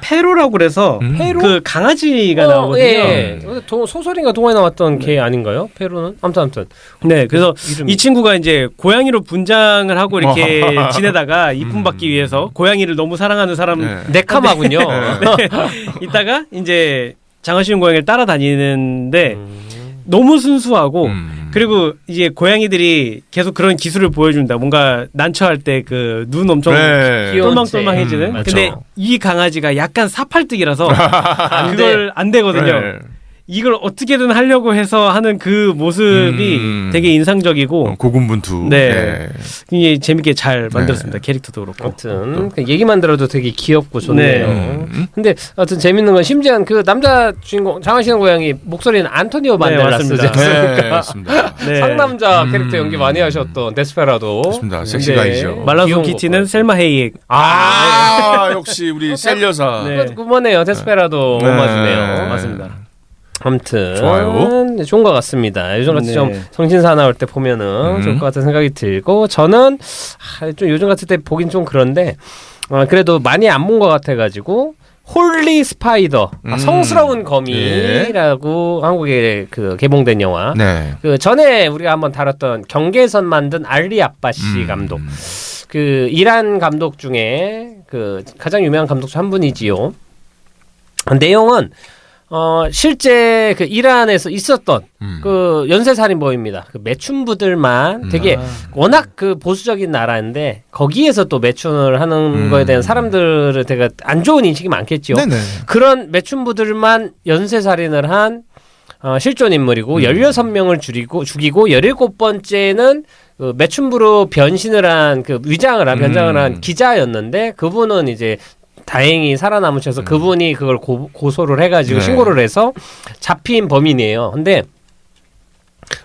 페로라고 그래서 그 강아지가 나오거든요. 예. 소설인가 동화에 나왔던 걔 아닌가요? 페루는? 아무튼. 네, 그래서 이름이. 이 친구가 이제 고양이로 분장을 하고 이렇게 지내다가 이쁨 받기 위해서 고양이를 너무 사랑하는 사람 네. 네카마군요. 있다가 이제 장화시는 고양이를 따라다니는데 너무 순수하고 그리고 이제 고양이들이 계속 그런 기술을 보여준다. 뭔가 난처할 때 그 눈 엄청 네. 똘망똘망해지는. 맞죠. 근데 이 강아지가 약간 사팔뜨기라서 그걸 안 되거든요. 네. 이걸 어떻게든 하려고 해서 하는 그 모습이 되게 인상적이고 고군분투. 네. 굉장히 재밌게 잘 만들었습니다. 캐릭터도 그렇고. 아무튼 그 얘기만 들어도 되게 귀엽고 좋네요. 근데 하여튼 재밌는 건 심지어 그 남자 주인공 장하시는 고양이 목소리는 안토니오 반데라스지 맞습니다. 않습니까? 맞습니다. 네. 상남자 캐릭터 연기 많이 하셨던 데스페라도. 맞습니다. 섹시가이죠. 말라손 귀여운 키티는 거. 셀마 헤이액. 역시 우리 셀 여사. 네. 그만해요. 데스페라도 네. 오마주네요. 맞습니다. 아무튼 좋아요. 좋은 것 같습니다. 요즘같이 네. 좀 정신사 나올 때 보면은 좋을 것 같은 생각이 들고 저는 좀 요즘 같을 때 보긴 좀 그런데 그래도 많이 안 본 것 같아가지고 홀리 스파이더 성스러운 거미라고 한국에 그 개봉된 영화. 네. 그 전에 우리가 한번 다뤘던 경계선 만든 알리 아바시 감독. 그 이란 감독 중에 그 가장 유명한 감독 중 한 분이지요. 내용은 실제 그 이란에서 있었던 그 연쇄살인범입니다. 그 매춘부들만 되게 워낙 그 보수적인 나라인데 거기에서 또 매춘을 하는 거에 대한 사람들을 되게 안 좋은 인식이 많겠죠. 네네. 그런 매춘부들만 연쇄살인을 한 실존 인물이고 16명을 죽이고 17번째는 그 매춘부로 변신을 한 그 변장을 한 기자였는데 그분은 이제 다행히 살아남으셔서 그분이 그걸 고소를 해가지고 네. 신고를 신고를 해서 잡힌 범인이에요. 근데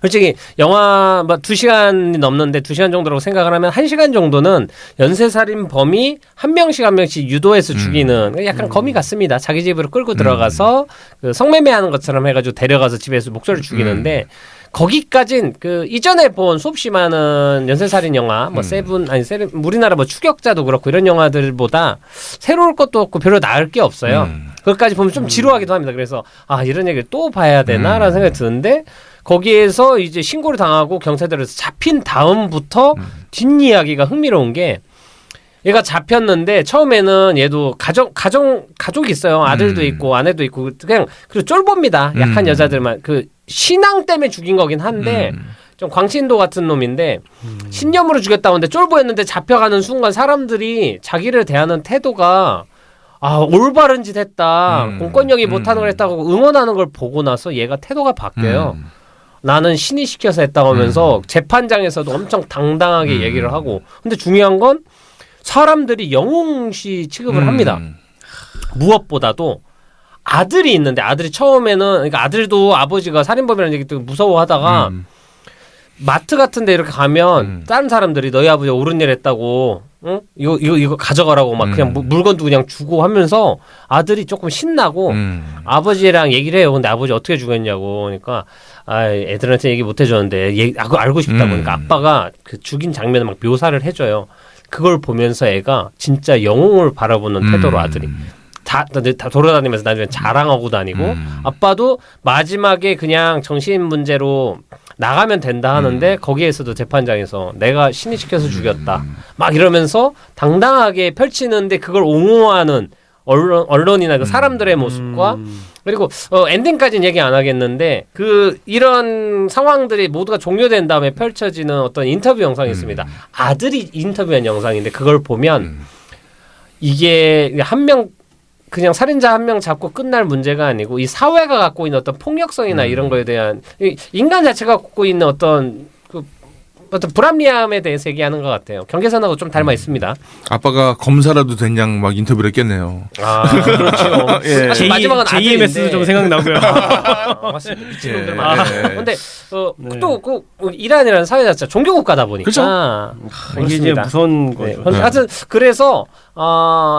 솔직히 영화 뭐 2시간이 넘는데 2시간 정도라고 생각을 하면 1시간 정도는 연쇄살인 범이 한 명씩 유도해서 죽이는 약간 거미 같습니다. 자기 집으로 끌고 들어가서 그 성매매하는 것처럼 해가지고 데려가서 집에서 목소리를 죽이는데 거기까진 그 이전에 본 수없이 많은 연쇄살인 영화 뭐 세븐 우리나라 뭐 추격자도 그렇고 이런 영화들보다 새로울 것도 없고 별로 나을 게 없어요. 그것까지 보면 좀 지루하기도 합니다. 그래서 이런 얘기를 또 봐야 되나라는 생각이 드는데 거기에서 이제 신고를 당하고 경찰들에서 잡힌 다음부터 뒷이야기가 흥미로운 게 얘가 잡혔는데 처음에는 얘도 가족이 있어요. 아들도 있고 아내도 있고 그냥 그리고 쫄봅니다. 약한 여자들만 그 신앙 때문에 죽인 거긴 한데 좀 광신도 같은 놈인데 신념으로 죽였다는데 쫄보였는데 잡혀가는 순간 사람들이 자기를 대하는 태도가 올바른 짓 했다. 공권력이 못하는 걸 했다고 응원하는 걸 보고 나서 얘가 태도가 바뀌어요. 나는 신이 시켜서 했다고 하면서 재판장에서도 엄청 당당하게 얘기를 하고 근데 중요한 건 사람들이 영웅시 취급을 합니다. 무엇보다도 아들이 있는데 아들이 처음에는 그러니까 아들도 아버지가 살인범이라는 얘기 듣고 무서워하다가 마트 같은 데 이렇게 가면 다른 사람들이 너희 아버지 옳은 일 했다고 응? 이거 가져가라고 막 그냥 물건도 그냥 주고 하면서 아들이 조금 신나고 아버지랑 얘기를 해요. 근데 아버지 어떻게 죽였냐고 그러니까 애들한테 얘기 못 해줬는데 그거 알고 싶다고 그러니까 아빠가 그 죽인 장면을 막 묘사를 해줘요. 그걸 보면서 애가 진짜 영웅을 바라보는 태도로 아들이 다 돌아다니면서 나중에 자랑하고 다니고 아빠도 마지막에 그냥 정신 문제로 나가면 된다 하는데 거기에서도 재판장에서 내가 신이 시켜서 죽였다 막 이러면서 당당하게 펼치는데 그걸 옹호하는 언론이나 그 사람들의 모습과 그리고 엔딩까지는 얘기 안 하겠는데 그 이런 상황들이 모두가 종료된 다음에 펼쳐지는 어떤 인터뷰 영상이 있습니다. 아들이 인터뷰한 영상인데 그걸 보면 이게 그냥 살인자 한 명 잡고 끝날 문제가 아니고 이 사회가 갖고 있는 어떤 폭력성이나 이런 거에 대한 인간 자체가 갖고 있는 어떤 불합리함에 대해서 얘기하는 것 같아요. 경계선하고 좀 닮아 있습니다. 아빠가 검사라도 된 양 막 인터뷰를 했겠네요. 그렇죠. 예. 사실 마지막은 JMS도 좀 생각나고요. 맞습니다. 미친놈들 많아요. 근데 또 그 이란이라는 사회 자체가 종교국가다 보니까 이게 이제 무서운 거죠. 하여튼 그래서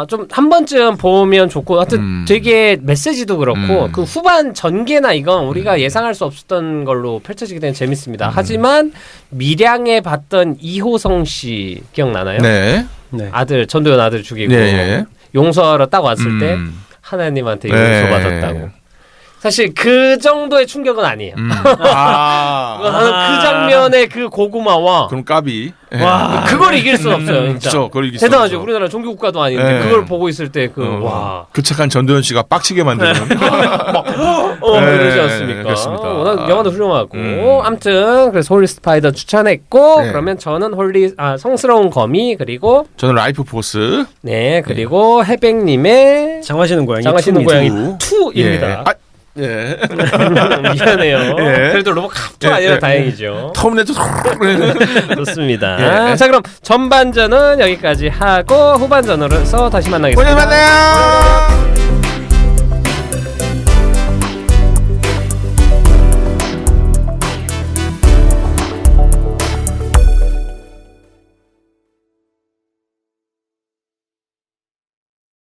좀 한 번쯤 보면 좋고 하여튼 되게 메시지도 그렇고 그 후반 전개나 이건 우리가 예상할 수 없었던 걸로 펼쳐지게 되면 재밌습니다. 하지만 밀양에 봤던 이호성 씨 기억나나요? 네. 아들 전도연 아들 죽이고 용서하러 딱 왔을 때 하나님한테 용서받았다고. 사실 그 정도의 충격은 아니에요. 그 장면의 그 고구마와 그럼 까비. 와 그걸 이길 수 없어요. 진짜. 그쵸, 그걸 이길 수 대단하죠. 없죠. 우리나라 종교국가도 아닌데 그걸 보고 있을 때 와. 그 착한 전도연 씨가 빡치게 만드는. 그러지 않습니까? 그렇습니다. 워낙 영화도 훌륭하고. 아무튼 그래서 홀리 스파이더 추천했고 그러면 저는 성스러운 거미 그리고 저는 라이프 포스. 네 그리고 해백님의 장화시는 고양이 장화시는 고양이 2입니다. 예. 미안해요. 예. 그래도 로봇 갑도 예, 아니라 예, 다행이죠. 터미네이터 좋습니다. 예. 자, 그럼 전반전은 여기까지 하고 후반전으로서 다시 만나겠습니다. 오늘 만나요.